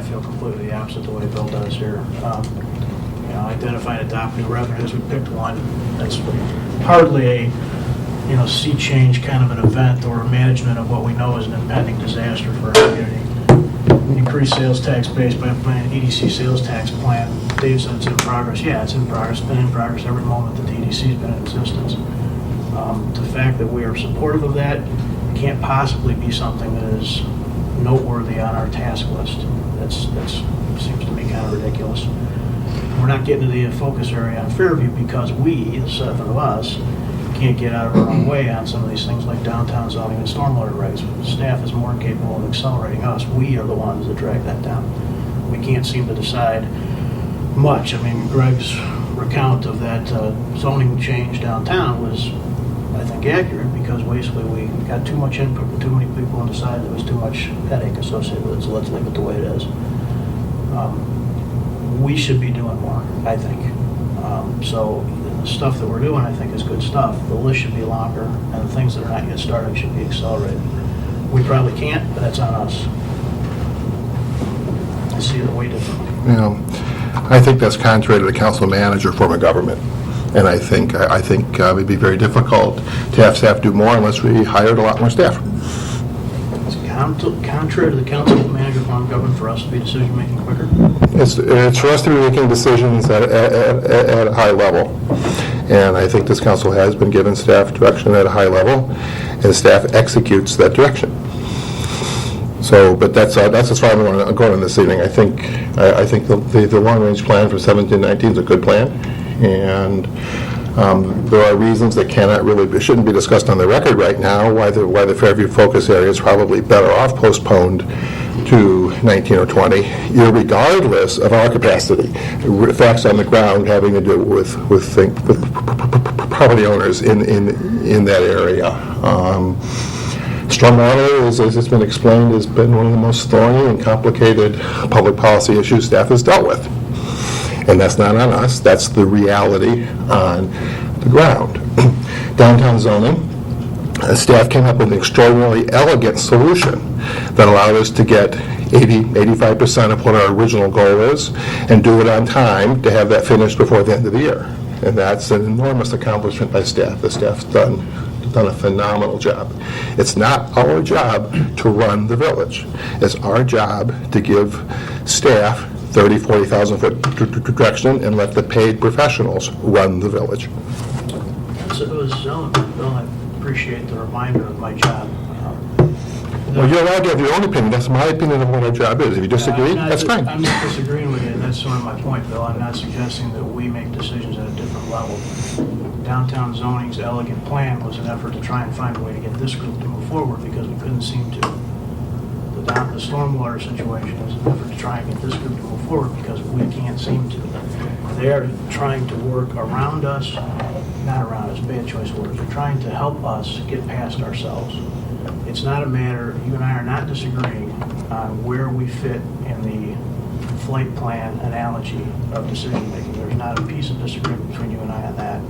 feel completely the opposite the way Bill does here. Identify and adopt new revenues, we picked one. That's hardly a sea change kind of an event or management of what we know is an impending disaster for our community. Increased sales tax base by an EDC sales tax plan. Dave said it's in progress. Yeah, it's in progress. It's been in progress every moment that the EDC's been in existence. The fact that we are supportive of that can't possibly be something that is noteworthy on our task list. That seems to me kind of ridiculous. We're not getting to the focus area on Fairview because we, the seven of us, can't get out of our own way on some of these things like downtown zoning and stormwater regs. Staff is more capable of accelerating us. We are the ones that drag that down. We can't seem to decide much. I mean, Greg's recount of that zoning change downtown was, I think, accurate because basically we got too much input from too many people and decided there was too much headache associated with it, so let's leave it the way it is. We should be doing more, I think. So the stuff that we're doing, I think, is good stuff. The list should be longer, and the things that are not yet started should be accelerated. We probably can't, but that's on us. I see it way differently. I think that's contrary to the council manager form of government. And I think it'd be very difficult to have staff do more unless we hired a lot more staff. It's contrary to the council manager form of government for us to be decision-making quicker. It's for us to be making decisions at a high level. And I think this council has been given staff direction at a high level, and staff executes that direction. So, but that's as far as I'm going on this evening. I think the long-range plan for 17-19 is a good plan, and there are reasons that shouldn't be discussed on the record right now. Why the Fairview focus area is probably better off postponed to 19 or 20, irregardless of our capacity. Facts on the ground having to do with property owners in that area. Stormwater, as it's been explained, has been one of the most thorny and complicated public policy issues staff has dealt with. And that's not on us, that's the reality on the ground. Downtown zoning, staff came up with an extraordinarily elegant solution that allowed us to get 85% of what our original goal is and do it on time to have that finished before the end of the year. And that's an enormous accomplishment by staff. The staff's done a phenomenal job. It's not our job to run the village. It's our job to give staff 30, 40,000 foot direction and let the paid professionals run the village. It was Bill, I appreciate the reminder of my job. Well, you're allowed to have your own opinion. That's my opinion of what our job is. If you disagree, that's fine. I'm not disagreeing with you, and that's sort of my point, Bill. I'm not suggesting that we make decisions at a different level. Downtown zoning's elegant plan was an effort to try and find a way to get this group to move forward because we couldn't seem to. The stormwater situation is an effort to try and get this group to move forward because we can't seem to. They are trying to work around us, not around us, bad choice of words. They're trying to help us get past ourselves. It's not a matter, you and I are not disagreeing on where we fit in the flight plan analogy of decision making. There's not a piece of disagreement between you and I on that.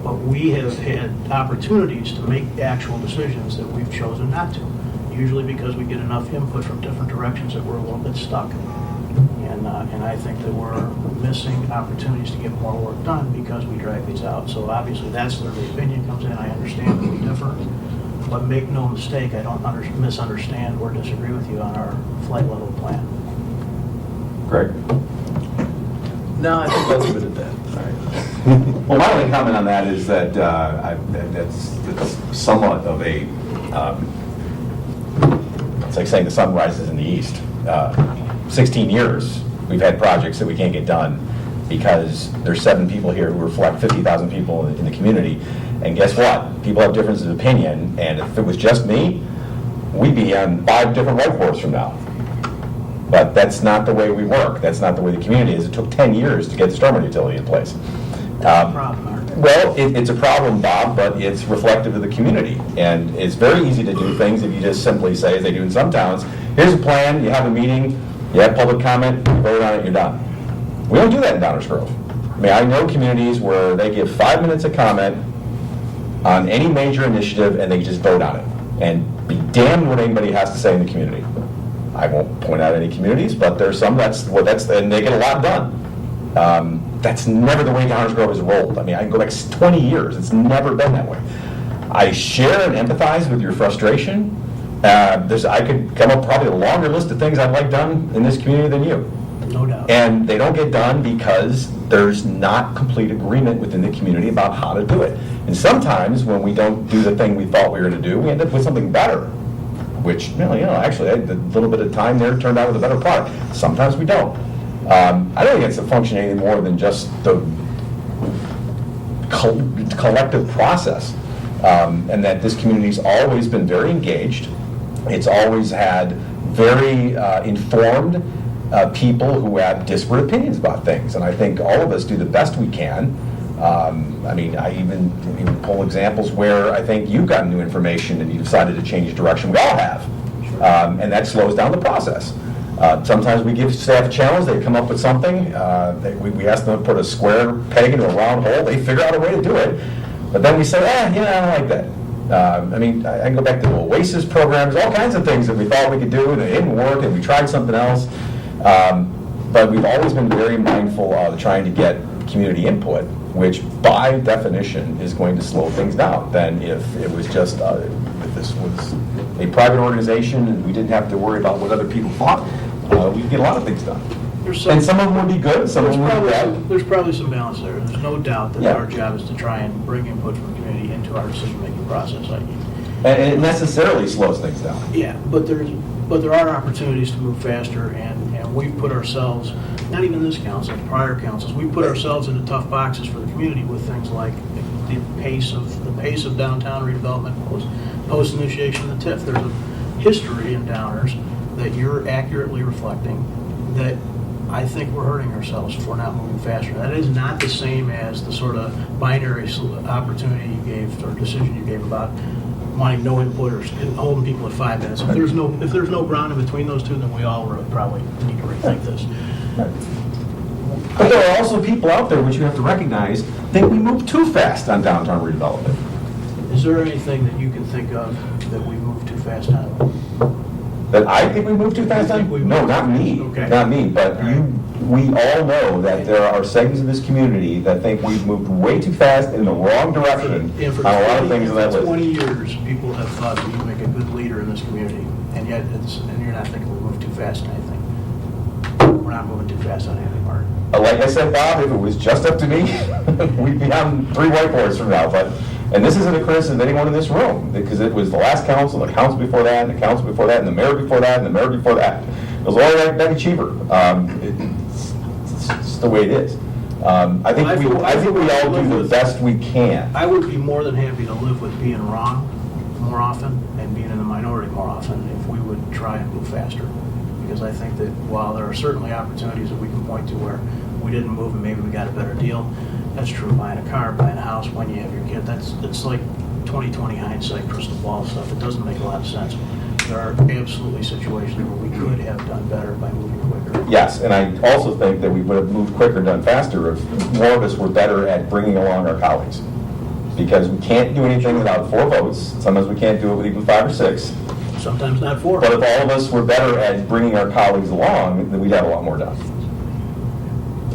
But we have had opportunities to make actual decisions that we've chosen not to. Usually because we get enough input from different directions that we're a little bit stuck. And I think that we're missing opportunities to get more work done because we drag these out. So obviously that's where the opinion comes in. I understand that we differ. But make no mistake, I don't misunderstand or disagree with you on our flight level plan. Greg? No, I think that's good at that. All right. Well, my only comment on that is that that's somewhat of a, it's like saying the sun rises in the east. 16 years we've had projects that we can't get done, because there's 7 people here who reflect 50,000 people in the community. And guess what? People have differences of opinion, and if it was just me, we'd be on 5 different whiteboards from now. But that's not the way we work. That's not the way the community is. It took 10 years to get the stormwater utility in place. Well, it's a problem, Bob, but it's reflective of the community. And it's very easy to do things if you just simply say, as they do in some towns, here's a plan, you have a meeting, you have public comment, you vote on it, you're done. We don't do that in Downers Grove. I mean, I know communities where they give 5 minutes of comment on any major initiative and they just vote on it. And be damned what anybody has to say in the community. I won't point out any communities, but there's some and they get a lot done. That's never the way Downers Grove has rolled. I mean, I can go back 20 years. It's never been that way. I share and empathize with your frustration. I could come up probably a longer list of things I'd like done in this community than you. No doubt. And they don't get done because there's not complete agreement within the community about how to do it. And sometimes when we don't do the thing we thought we were going to do, we end up with something better, which, actually, a little bit of time there turned out with a better product. Sometimes we don't. I don't think it's a function any more than just the collective process, and that this community's always been very engaged. It's always had very informed people who have disparate opinions about things, and I think all of us do the best we can. I even pull examples where I think you've gotten new information and you decided to change direction. We all have, and that slows down the process. Sometimes we give staff a challenge, they come up with something, we ask them to put a square peg into a round hole, they figure out a way to do it, but then we say, I don't like that. I can go back to the OASIS programs, all kinds of things that we thought we could do, and they didn't work, and we tried something else. But we've always been very mindful of trying to get community input, which by definition is going to slow things down than if it was just, if this was a private organization and we didn't have to worry about what other people thought, we could get a lot of things done. And some of them would be good, some of them would be bad. There's probably some balance there. There's no doubt that Yeah. our job is to try and bring input from the community into our decision-making process. And it necessarily slows things down. Yeah, but there are opportunities to move faster, and we've put ourselves, not even this council, prior councils, we put ourselves into tough boxes for the community with things like the pace of downtown redevelopment, post initiation of the TIF. There's a history in Downers that you're accurately reflecting that I think we're hurting ourselves if we're not moving faster. That is not the same as the sort of binary opportunity you gave or decision you gave about wanting no input or holding people at 5 minutes. If there's no ground in between those two, then we all probably need to rethink this. But there are also people out there, which you have to recognize, think we move too fast on downtown redevelopment. Is there anything that you can think of that we move too fast on? That I think we move too fast on? No, not me. Okay. Not me, but we all know that there are segments of this community that think we've moved way too fast in the wrong direction on a lot of things on that list. For 20 years, people have thought that you make a good leader in this community, and yet you're not thinking we move too fast on anything. We're not moving too fast on anything, Mark. Like I said, Bob, if it was just up to me, we'd be on 3 whiteboards from now. And this isn't a criticism of anyone in this room, because it was the last council, the council before that, and the council before that, and the mayor before that, and the mayor before that. It was all like Becky Cheever. It's just the way it is. I think we all do the best we can. I would be more than happy to live with being wrong more often and being in the minority more often if we would try and move faster. Because I think that while there are certainly opportunities that we can point to where we didn't move and maybe we got a better deal, that's true of buying a car, buying a house, when you have your kid. It's like 20/20 hindsight, crystal ball stuff. It doesn't make a lot of sense. There are absolutely situations where we could have done better by moving quicker. Yes, and I also think that we would have moved quicker, done faster if more of us were better at bringing along our colleagues. Because we can't do anything without 4 votes. Sometimes we can't do it with even 5 or 6. Sometimes not 4. But if all of us were better at bringing our colleagues along, then we'd have a lot more done.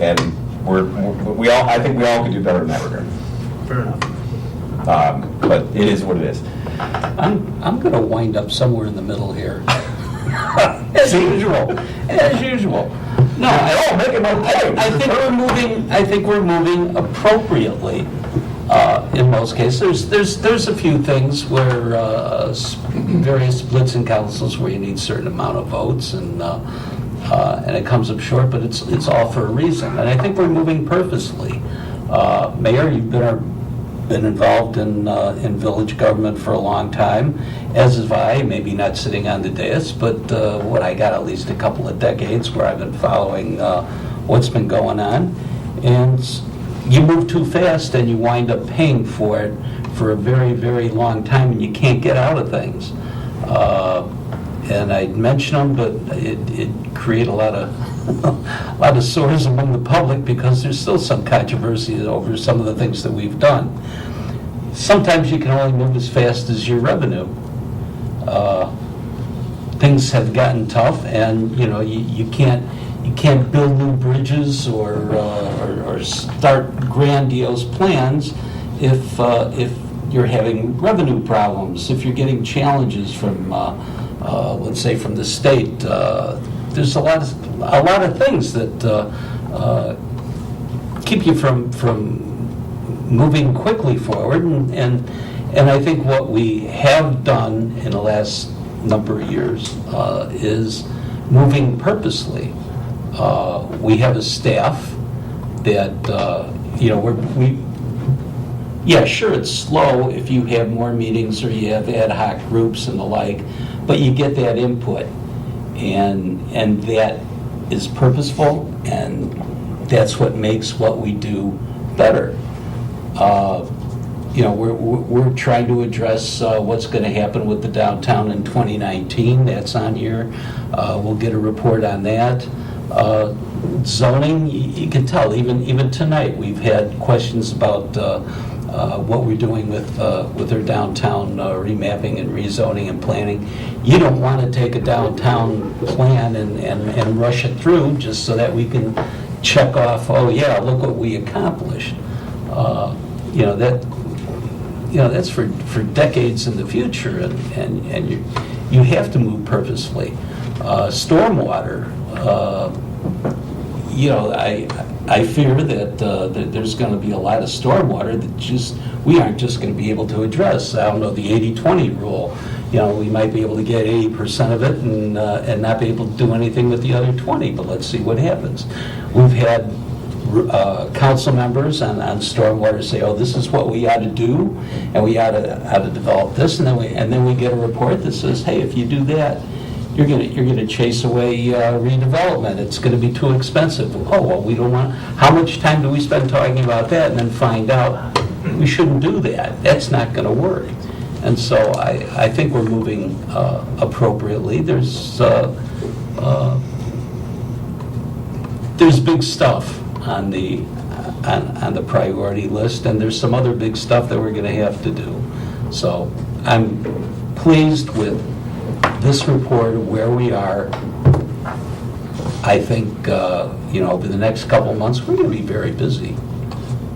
And I think we all could do better in that regard. Fair enough. But it is what it is. I'm going to wind up somewhere in the middle here. As usual. As usual. No, I think we're moving appropriately in most cases. There's a few things where various splits in councils where you need a certain amount of votes, and And it comes up short, but it's all for a reason. And I think we're moving purposely. Mayor, you've been involved in village government for a long time, as have I, maybe not sitting on the dais, but I got at least a couple of decades where I've been following what's been going on. And you move too fast and you wind up paying for it for a very, very long time, and you can't get out of things. And I'd mention them, but it create a lot of sores among the public because there's still some controversy over some of the things that we've done. Sometimes you can only move as fast as your revenue. Things have gotten tough, and you can't build new bridges or start grandiose plans if you're having revenue problems, if you're getting challenges from let's say from the state. There's a lot of things that keep you from moving quickly forward, and I think what we have done in the last number of years is moving purposely. We have a staff that yeah, sure, it's slow if you have more meetings or you have ad hoc groups and the like, but you get that input, and that is purposeful, and that's what makes what we do better. We're trying to address what's going to happen with the downtown in 2019. That's on here. We'll get a report on that. Zoning, you can tell, even tonight, we've had questions about what we're doing with our downtown remapping and rezoning and planning. You don't want to take a downtown plan and rush it through just so that we can check off, oh yeah, look what we accomplished. That's for decades in the future, and you have to move purposefully. Stormwater, I fear that there's going to be a lot of stormwater that we aren't just going to be able to address. I don't know, the 80-20 rule. We might be able to get 80% of it and not be able to do anything with the other 20, but let's see what happens. We've had council members on stormwater say, oh, this is what we ought to do, and we ought to develop this, and then we get a report that says, hey, if you do that, you're going to chase away redevelopment. It's going to be too expensive. Oh, well, we don't want. How much time do we spend talking about that and then find out we shouldn't do that? That's not going to work. And so I think we're moving appropriately. There's big stuff on the priority list, and there's some other big stuff that we're going to have to do. So I'm pleased with this report of where we are. I think over the next couple of months we're going to be very busy,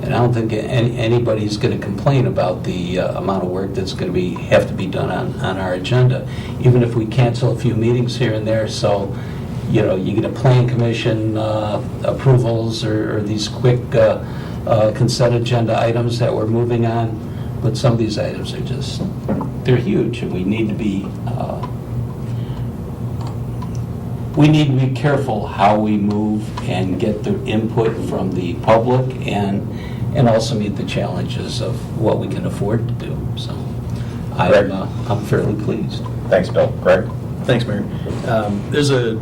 and I don't think anybody's going to complain about the amount of work that's going to have to be done on our agenda, even if we cancel a few meetings here and there. So you get a plan commission approvals or these quick consent agenda items that we're moving on, but some of these items are they're huge, and we need to be careful how we move and get the input from the public and also meet the challenges of what we can afford to do. So I'm fairly pleased. Thanks, Bill. Greg? Thanks, Mayor. There's a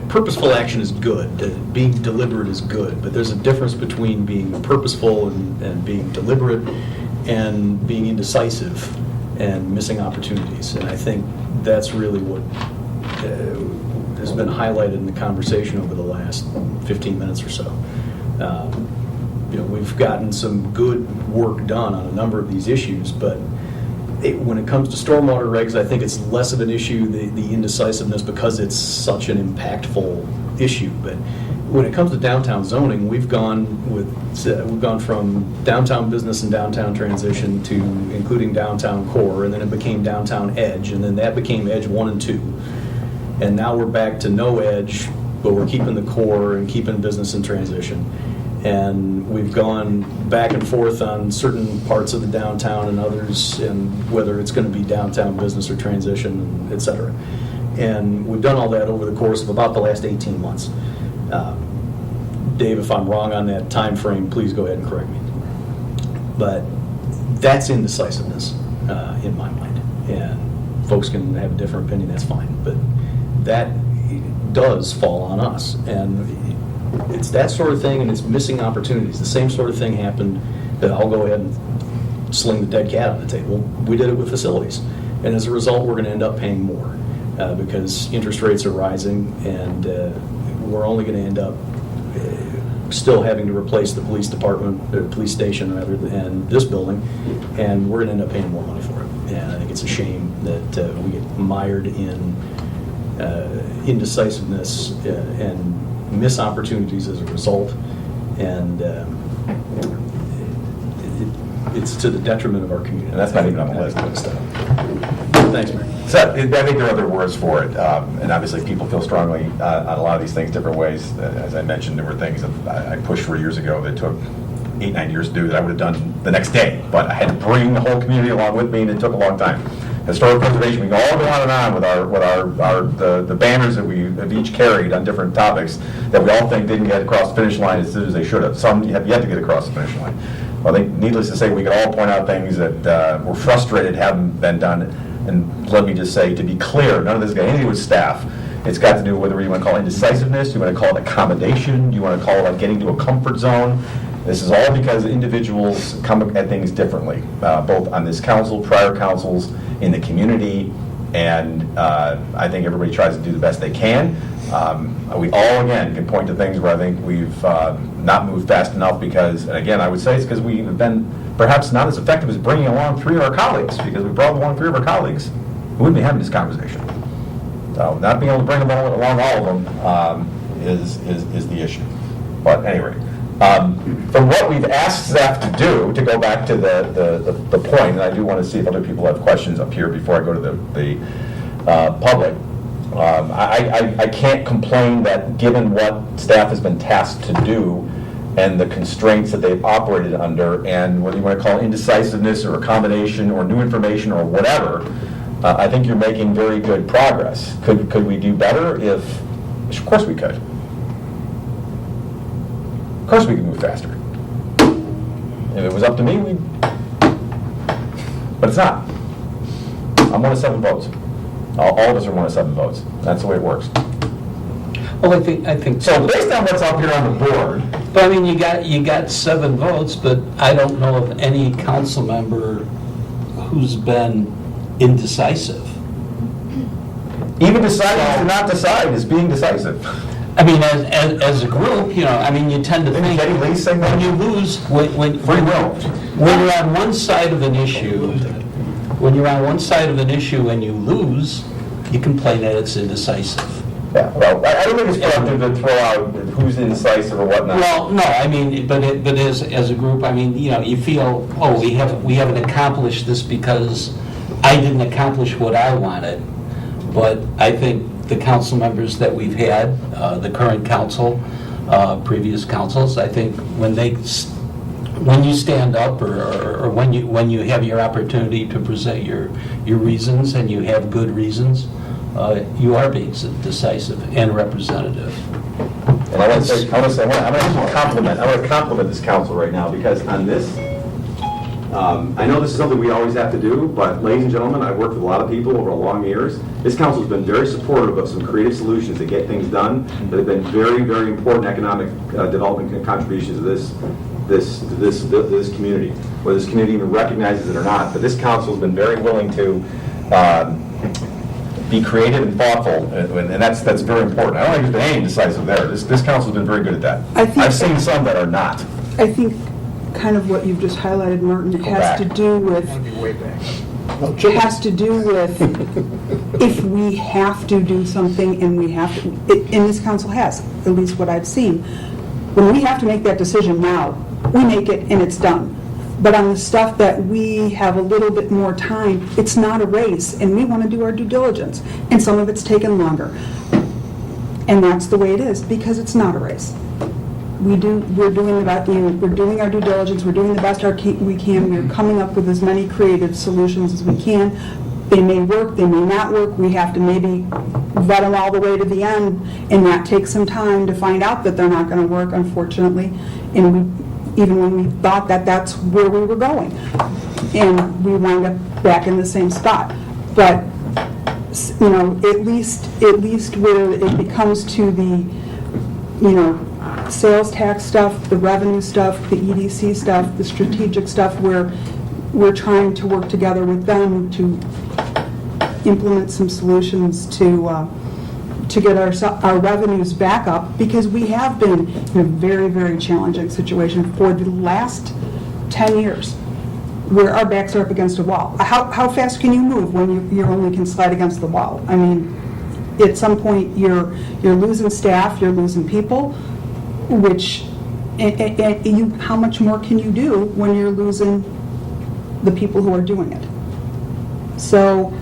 purposeful action is good. Being deliberate is good, but there's a difference between being purposeful and being deliberate and being indecisive and missing opportunities. And I think that's really what has been highlighted in the conversation over the last 15 minutes or so. We've gotten some good work done on a number of these issues, but when it comes to stormwater regs, I think it's less of an issue, the indecisiveness, because it's such an impactful issue. But when it comes to downtown zoning, we've gone from downtown business and downtown transition to including downtown core, and then it became downtown edge, and then that became edge 1 and 2. And now we're back to no edge, but we're keeping the core and keeping business in transition. And we've gone back and forth on certain parts of the downtown and others, and whether it's going to be downtown business or transition, et cetera. And we've done all that over the course of about the last 18 months. Dave, if I'm wrong on that time frame, please go ahead and correct me. But that's indecisiveness in my mind. And folks can have a different opinion, that's fine. But that does fall on us. And it's that sort of thing, and it's missing opportunities. The same sort of thing happened that I'll go ahead and sling the dead cat on the table. We did it with facilities. And as a result, we're going to end up paying more because interest rates are rising, and we're only going to end up still having to replace the police department, or police station rather, and this building, and we're going to end up paying more money for it. And I think it's a shame that we get mired in indecisiveness and miss opportunities as a result, and it's to the detriment of our community. And that's not even on the list. Thanks, Mayor. So I think there are other words for it, and obviously people feel strongly on a lot of these things different ways. As I mentioned, there were things that I pushed for years ago that took 8-9 years to do that I would have done the next day, but I had to bring the whole community along with me, and it took a long time. Historic preservation, we can all go on and on with the banners that we have each carried on different topics that we all think didn't get across the finish line as soon as they should have. Some have yet to get across the finish line. Well, I think, needless to say, we could all point out things that we're frustrated haven't been done. And let me just say, to be clear, none of this has got anything to do with staff. It's got to do with whether you want to call it indecisiveness, you want to call it accommodation, you want to call it like getting to a comfort zone. This is all because individuals come at things differently, both on this council, prior councils, in the community, and I think everybody tries to do the best they can. We all, again, can point to things where I think we've not moved fast enough because, and again, I would say it's because we have been perhaps not as effective as bringing along 3 of our colleagues, because we brought along 3 of our colleagues who wouldn't be having this conversation. So not being able to bring them along all of them is the issue. But anyway, from what we've asked staff to do, to go back to the point, and I do want to see if other people have questions up here before I go to the public. I can't complain that given what staff has been tasked to do and the constraints that they've operated under, and whether you want to call it indecisiveness or accommodation or new information or whatever, I think you're making very good progress. Could we do better? Of course we could. Of course we could move faster. If it was up to me, but it's not. I'm 1 of 7 votes. All of us are 1 of 7 votes. That's the way it works. Well, I think so. Based on what's up here on the board, but I mean, you got 7 votes, but I don't know of any council member who's been indecisive. Even deciding to not decide is being decisive. I mean, as a group, you know, I mean, you tend to think when you lose, when you're on one side of an issue, and you lose, you complain that it's indecisive. Yeah, well, I don't think it's productive to throw out who's indecisive or whatnot. Well, no, I mean, but as a group, I mean, you know, you feel, oh, we haven't accomplished this because I didn't accomplish what I wanted. But I think the council members that we've had, the current council, previous councils, I think when you stand up or when you have your opportunity to present your reasons, and you have good reasons, you are being decisive and representative. And I want to compliment this council right now, because on this, I know this is something we always have to do, but ladies and gentlemen, I've worked with a lot of people over long years. This council has been very supportive of some creative solutions to get things done that have been very, very important economic development contributions to this community. Whether this community even recognizes it or not, but this council has been very willing to be creative and thoughtful, and that's very important. I don't think there's been any indecisive there. This council has been very good at that. I've seen some that are not. I think kind of what you've just highlighted, Martin, has to do with if we have to do something, and we have to, and this council has, at least what I've seen. When we have to make that decision now, we make it and it's done. But on the stuff that we have a little bit more time, it's not a race, and we want to do our due diligence, and some of it's taken longer. And that's the way it is, because it's not a race. We're doing our due diligence, we're doing the best we can, we're coming up with as many creative solutions as we can. They may work, they may not work, we have to maybe vet them all the way to the end, and that takes some time to find out that they're not going to work, unfortunately. And even when we thought that that's where we were going, and we wind up back in the same spot. But at least where it becomes to the sales tax stuff, the revenue stuff, the EDC stuff, the strategic stuff, where we're trying to work together with them to implement some solutions to get our revenues back up, because we have been in a very, very challenging situation for the last 10 years, where our backs are up against a wall. How fast can you move when you only can slide against the wall? I mean, at some point you're losing staff, you're losing people, which how much more can you do when you're losing the people who are doing it? So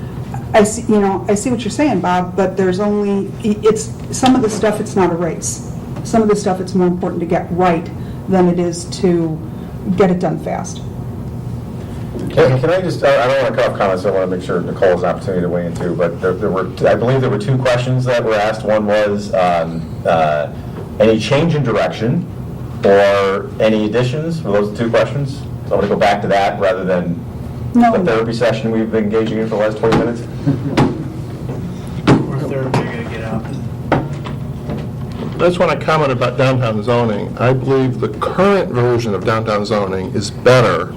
I see what you're saying, Bob, but there's some of the stuff, it's not a race. Some of the stuff, it's more important to get right than it is to get it done fast. Can I just, I don't want to cut off comments, I want to make sure Nicole has an opportunity to weigh in too, but I believe there were two questions that were asked. One was any change in direction or any additions? Were those the two questions? So I'm going to go back to that rather than the therapy session we've been engaging in for the last 20 minutes. Or therapy, you gotta get out. I just want to comment about downtown zoning. I believe the current version of downtown zoning is better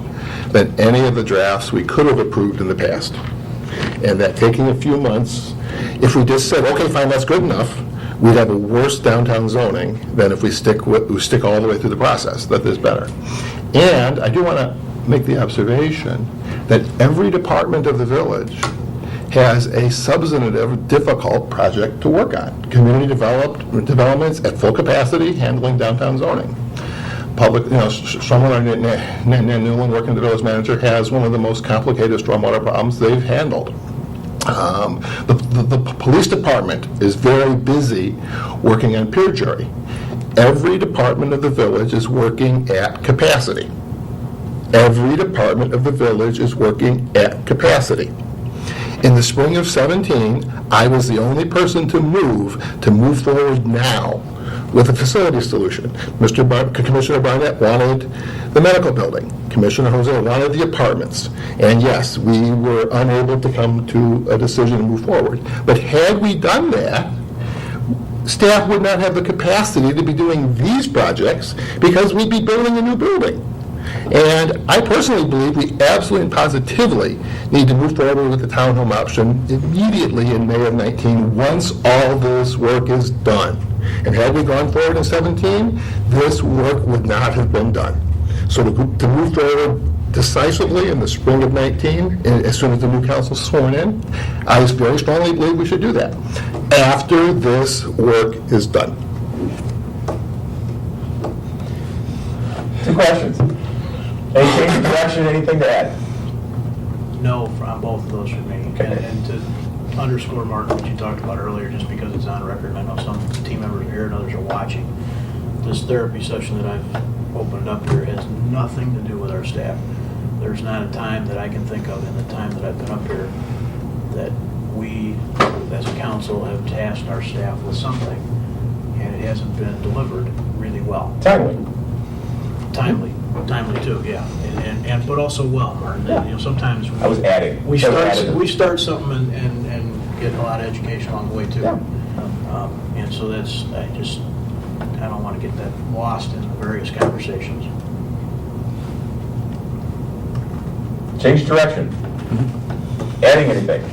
than any of the drafts we could have approved in the past. And that taking a few months, if we just said, okay, fine, that's good enough, we'd have a worse downtown zoning than if we stick all the way through the process. That is better. And I do want to make the observation that every department of the village has a substantive, difficult project to work on. Community developments at full capacity, handling downtown zoning. Public, stormwater, Nan Newland, working the village manager, has one of the most complicated stormwater problems they've handled. The police department is very busy working on peer jury. Every department of the village is working at capacity. Every department of the village is working at capacity. In the spring of 17, I was the only person to move forward now with a facility solution. Commissioner Barnett wanted the medical building. Commissioner Jose wanted the apartments. And yes, we were unable to come to a decision to move forward. But had we done that, staff would not have the capacity to be doing these projects because we'd be building a new building. And I personally believe we absolutely and positively need to move forward with the townhome option immediately in May of 19 once all this work is done. And had we gone forward in 17, this work would not have been done. So to move forward decisively in the spring of 19, as soon as the new council is sworn in, I very strongly believe we should do that after this work is done. Two questions. Any change in direction, anything to add? No, on both of those for me. Okay. And to underscore, Mark, what you talked about earlier, just because it's on record, and I know some team members are here and others are watching, this therapy session that I've opened up here has nothing to do with our staff. There's not a time that I can think of in the time that I've been up here that we, as a council, have tasked our staff with something, and it hasn't been delivered really well. Timely too, yeah, and but also well, Martin. Yeah. Sometimes I was adding. we start something and get a lot of education along the way too. Yeah. And so I don't want to get that lost in the various conversations. Change direction. Adding anything?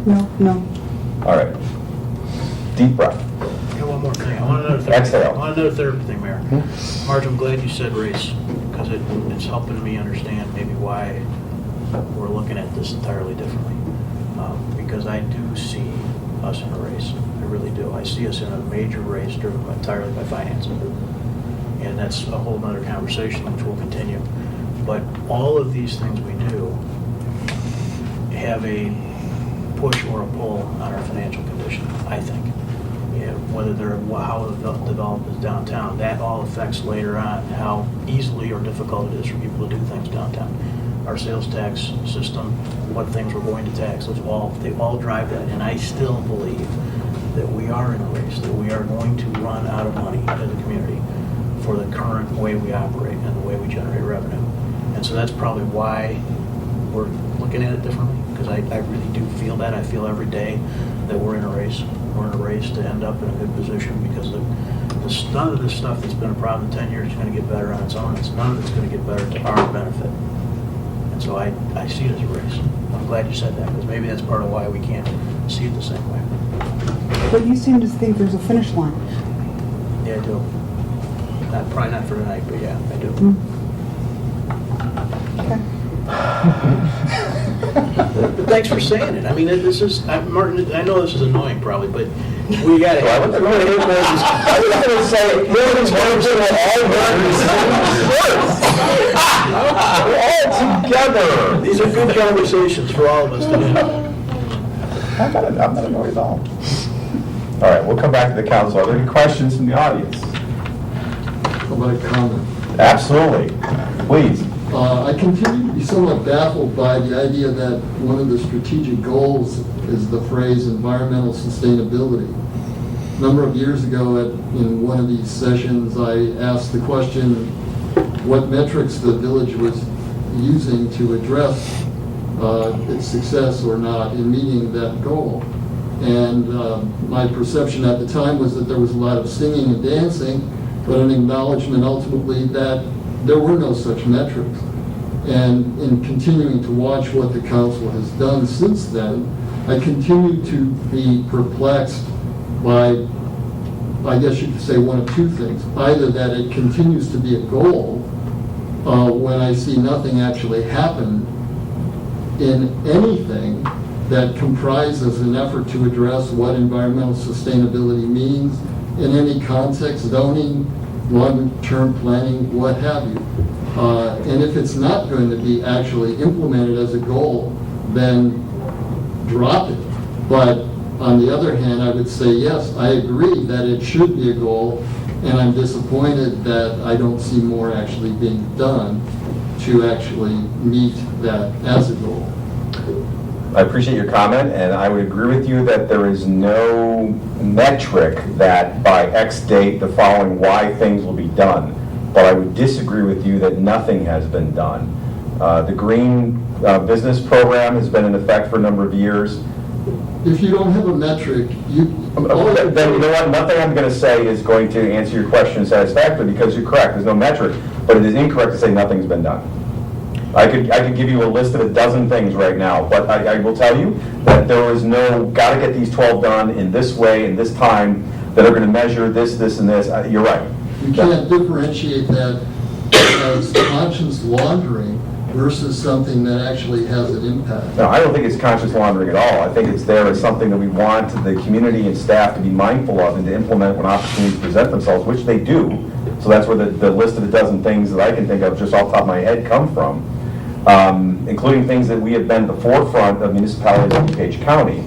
No. All right. Deep breath. I got one more thing. I want another therapy. Exhale. I want another therapy thing, Mayor. Marge, I'm glad you said race, because it's helping me understand maybe why we're looking at this entirely differently. Because I do see us in a race. I really do. I see us in a major race driven entirely by finances. And that's a whole nother conversation which will continue. But all of these things we do have a push or a pull on our financial condition, I think. Whether they're how developed is downtown, that all affects later on how easily or difficult it is for people to do things downtown. Our sales tax system, what things we're going to tax, they all drive that. And I still believe that we are in a race, that we are going to run out of money as a community for the current way we operate and the way we generate revenue. And so that's probably why we're looking at it differently, because I really do feel that. I feel every day that we're in a race. We're in a race to end up in a good position, because none of this stuff that's been a problem in 10 years is going to get better on its own. None of it's going to get better to our benefit. And so I see it as a race. I'm glad you said that, because maybe that's part of why we can't see it the same way. But you seem to think there's a finish line. Yeah, I do. Probably not for tonight, but yeah, I do. But thanks for saying it. I mean, this is, Martin, I know this is annoying probably, but we got to have it. I was going to say, Morgan's going to all together. These are good conversations for all of us to have. I'm not annoyed at all. All right, we'll come back to the council. Are there any questions from the audience? About a comment. Absolutely. Please. I continue to be somewhat baffled by the idea that one of the strategic goals is the phrase environmental sustainability. A number of years ago in one of these sessions, I asked the question what metrics the village was using to address its success or not in meeting that goal. And my perception at the time was that there was a lot of singing and dancing, but an acknowledgement ultimately that there were no such metrics. And in continuing to watch what the council has done since then, I continue to be perplexed by, I guess you could say, one of two things. Either that it continues to be a goal when I see nothing actually happen in anything that comprises an effort to address what environmental sustainability means in any context, zoning, long-term planning, what have you. And if it's not going to be actually implemented as a goal, then drop it. But on the other hand, I would say, yes, I agree that it should be a goal, and I'm disappointed that I don't see more actually being done to actually meet that as a goal. I appreciate your comment, and I would agree with you that there is no metric that by X date the following Y things will be done. But I would disagree with you that nothing has been done. The green business program has been in effect for a number of years. If you don't have a metric, then you know what? Nothing I'm going to say is going to answer your question satisfactorily, because you're correct. There's no metric, but it is incorrect to say nothing's been done. I could give you a list of a dozen things right now, but I will tell you that there is no got to get these 12 done in this way in this time that are going to measure this, this, and this. You're right. You can't differentiate that as conscience laundering versus something that actually has an impact. No, I don't think it's conscious laundering at all. I think it's there as something that we want the community and staff to be mindful of and to implement when opportunities present themselves, which they do. So that's where the list of a dozen things that I can think of just off the top of my head come from, including things that we have been at the forefront of municipalities in DuPage County.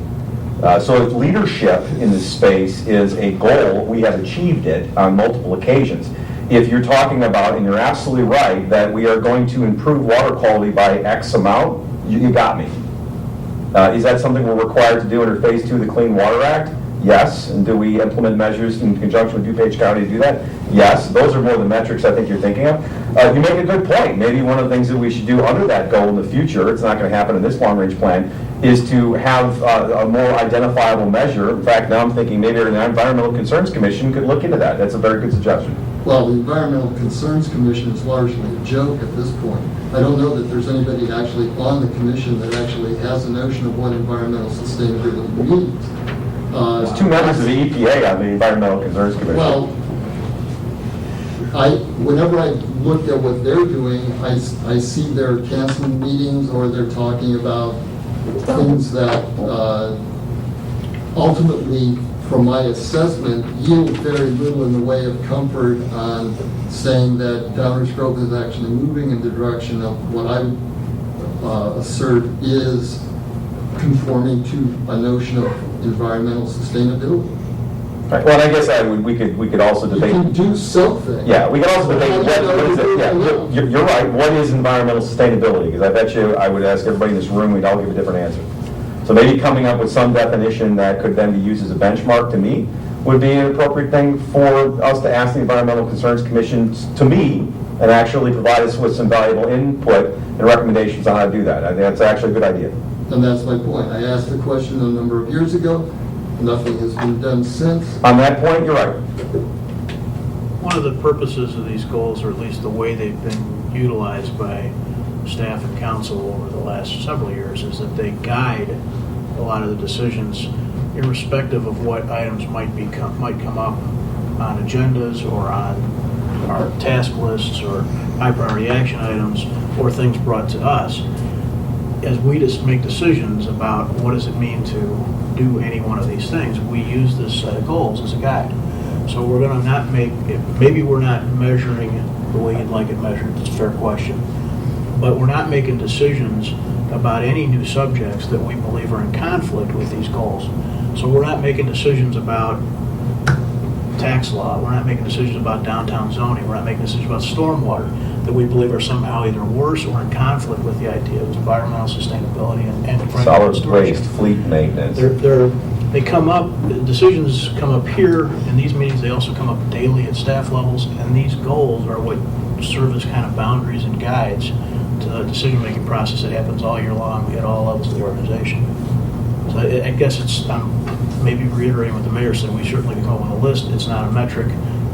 So if leadership in this space is a goal, we have achieved it on multiple occasions. If you're talking about, and you're absolutely right, that we are going to improve water quality by X amount, you got me. Is that something we're required to do under Phase 2 of the Clean Water Act? Yes. And do we implement measures in conjunction with DuPage County to do that? Yes. Those are more the metrics I think you're thinking of. You make a good point. Maybe one of the things that we should do under that goal in the future, it's not going to happen in this long-range plan, is to have a more identifiable measure. In fact, now I'm thinking maybe the Environmental Concerns Commission could look into that. That's a very good suggestion. Well, the Environmental Concerns Commission is largely a joke at this point. I don't know that there's anybody actually on the commission that actually has a notion of what environmental sustainability means. There's two members of the EPA on the Environmental Concerns Commission. Well, whenever I look at what they're doing, I see they're canceling meetings or they're talking about things that ultimately, from my assessment, yield very little in the way of comfort on saying that Downers Grove is actually moving in the direction of what I assert is conforming to a notion of environmental sustainability. Right. Well, and I guess we could also debate. You can do something. Yeah, we can also debate. What is it? Yeah, you're right. What is environmental sustainability? Because I bet you I would ask everybody in this room, we'd all give a different answer. So maybe coming up with some definition that could then be used as a benchmark to me would be an appropriate thing for us to ask the Environmental Concerns Commission to meet and actually provide us with some valuable input and recommendations on how to do that. I think that's actually a good idea. And that's my point. I asked the question a number of years ago. Nothing has been done since. On that point, you're right. One of the purposes of these goals, or at least the way they've been utilized by staff and council over the last several years, is that they guide a lot of the decisions, irrespective of what items might come up on agendas or on our task lists or high priority action items or things brought to us. As we just make decisions about what does it mean to do any one of these things, we use this set of goals as a guide. So we're going to not make, maybe we're not measuring it the way you'd like it measured, it's a fair question, but we're not making decisions about any new subjects that we believe are in conflict with these goals. So we're not making decisions about tax law, we're not making decisions about downtown zoning, we're not making decisions about stormwater that we believe are somehow either worse or in conflict with the idea of environmental sustainability and Solid waste, fleet maintenance. They come up, decisions come up here in these meetings, they also come up daily at staff levels, and these goals are what serve as kind of boundaries and guides to the decision-making process that happens all year long at all levels of the organization. So I guess it's, maybe reiterating what the mayor said, we certainly can come up with a list, it's not a metric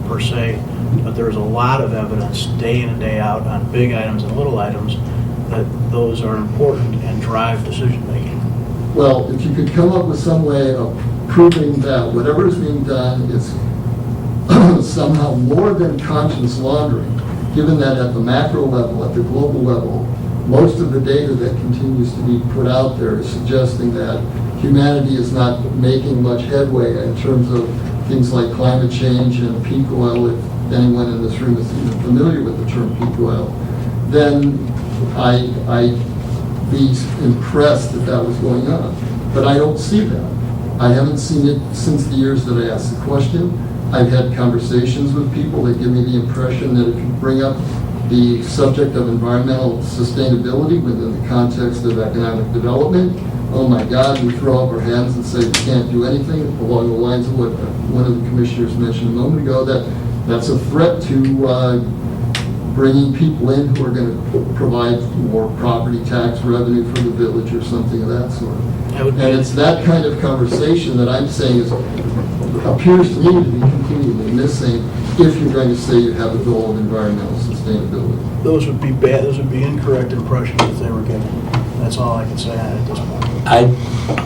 per se, but there's a lot of evidence day in and day out on big items and little items that those are important and drive decision-making. Well, if you could come up with some way of proving that whatever is being done is somehow more than conscience laundering, given that at the macro level, at the global level, most of the data that continues to be put out there is suggesting that humanity is not making much headway in terms of things like climate change and peak oil, if anyone in this room is even familiar with the term peak oil, then I'd be impressed that that was going on. But I don't see that. I haven't seen it since the years that I asked the question. I've had conversations with people that give me the impression that if you bring up the subject of environmental sustainability within the context of economic development, oh my God, we throw up our hands and say we can't do anything, along the lines of what one of the commissioners mentioned a moment ago, that that's a threat to bringing people in who are going to provide more property tax revenue for the village or something of that sort. And it's that kind of conversation that I'm saying appears to me to be completely missing if you're going to say you have a goal of environmental sustainability. Those would be bad, those would be incorrect impressions if they were given. That's all I can say on it at this point.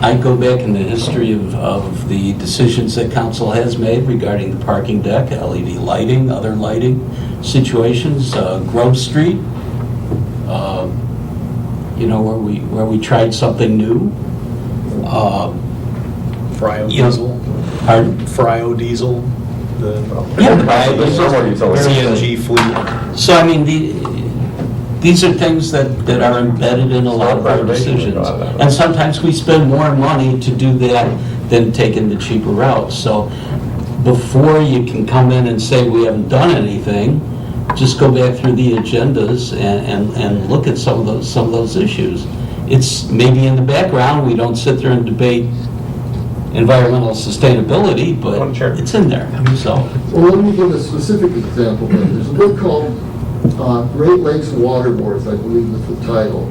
I'd go back in the history of the decisions that council has made regarding the parking deck, LED lighting, other lighting situations, Grove Street, where we tried something new. Fryo diesel. Pardon? Fryo diesel. CNG fleet. So I mean, these are things that are embedded in a lot of our decisions. And sometimes we spend more money to do that than taking the cheaper route. So before you can come in and say we haven't done anything, just go back through the agendas and look at some of those issues. It's maybe in the background, we don't sit there and debate environmental sustainability, but it's in there. So, well, let me give a specific example. There's a book called Great Lakes Water Wars, I believe is the title.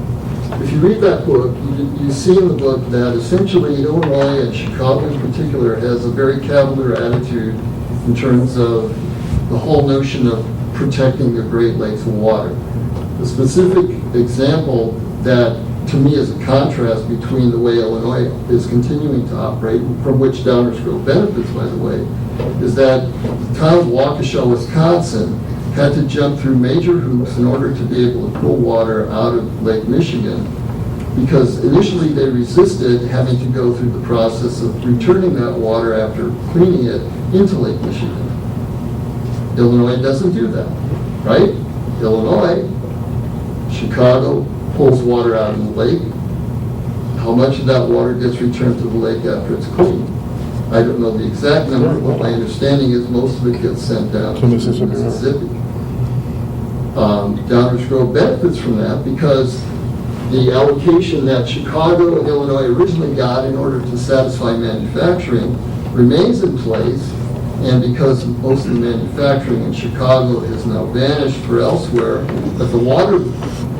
If you read that book, you see in the book that essentially Illinois and Chicago in particular has a very cavalier attitude in terms of the whole notion of protecting the Great Lakes water. The specific example that to me is a contrast between the way Illinois is continuing to operate, from which Downers Grove benefits, by the way, is that the town of Waukesha, Wisconsin, had to jump through major hoops in order to be able to pull water out of Lake Michigan, because initially they resisted having to go through the process of returning that water after cleaning it into Lake Michigan. Illinois doesn't do that, right? Illinois, Chicago, pulls water out of the lake. How much of that water gets returned to the lake after it's cleaned? I don't know the exact number, but my understanding is most of it gets sent down to Mississippi. Downers Grove benefits from that because the allocation that Chicago and Illinois originally got in order to satisfy manufacturing remains in place, and because most of the manufacturing in Chicago has now vanished for elsewhere, but the water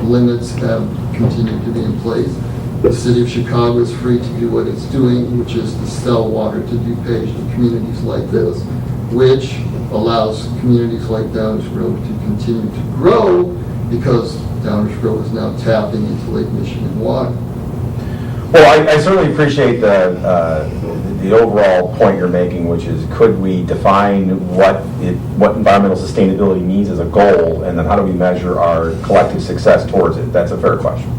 limits have continued to be in place, the city of Chicago is free to do what it's doing, which is to sell water to DuPage and communities like this, which allows communities like Downers Grove to continue to grow because Downers Grove is now tapping into Lake Michigan water. Well, I certainly appreciate the overall point you're making, which is could we define what environmental sustainability means as a goal, and then how do we measure our collective success towards it? That's a fair question.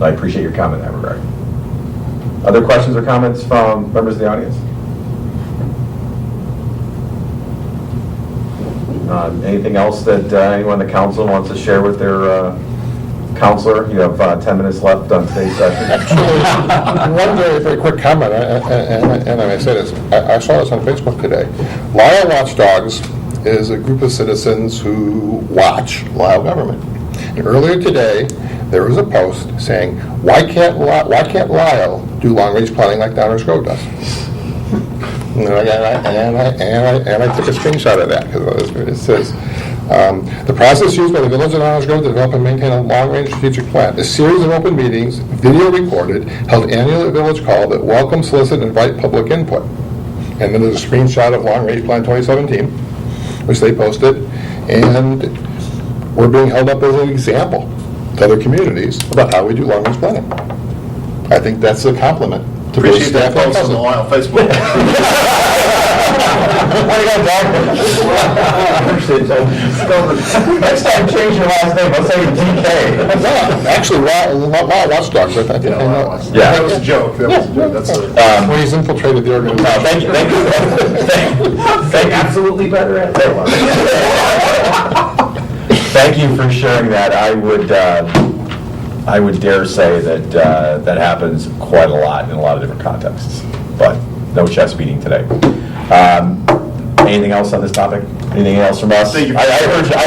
I appreciate your comment in that regard. Other questions or comments from members of the audience? Anything else that anyone on the council wants to share with their counselor? You have 10 minutes left on today's session. Actually, one very quick comment, and I say this, I saw this on Facebook today. Lisle Watchdogs is a group of citizens who watch Lisle government. And earlier today, there was a post saying, why can't Lisle do long-range planning like Downers Grove does? And I took a screenshot of that, because it says, the process used by the Village of Downers Grove to develop and maintain a long-range strategic plan. A series of open meetings, video recorded, held annually at Village Hall that welcome, solicit, and invite public input. And then there's a screenshot of Long Range Plan 2017, which they posted, and we're being held up as an example to other communities about how we do long-range planning. I think that's a compliment to both Appreciate that staff and post on the council. Lisle Facebook. Next time, change your last name. I'll say DK. No, actually, Lisle Watchdogs, I think. Yeah. That was a joke. That's When he's infiltrated the organization. Thank you. Absolutely better at that. Thank you for sharing that. I would dare say that that happens quite a lot in a lot of different contexts, but no chest beating today. Anything else on this topic? Anything else from us? Thank you. I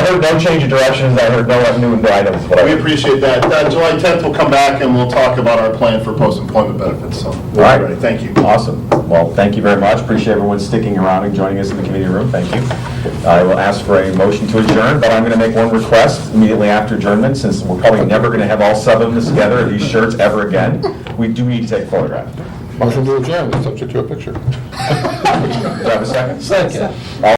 heard no change of directions. I heard no new items. We appreciate that. July 10th, we'll come back and we'll talk about our plan for post-employment benefits. So, All right. ready. Thank you. Awesome. Well, thank you very much. Appreciate everyone sticking around and joining us in the committee room. Thank you. I will ask for a motion to adjourn, but I'm going to make one request immediately after adjournment, since we're probably never going to have all 7 of us together, these shirts, ever again. We do need to take a photograph. Motion to adjourn, subject to a picture. Do I have a second? Second.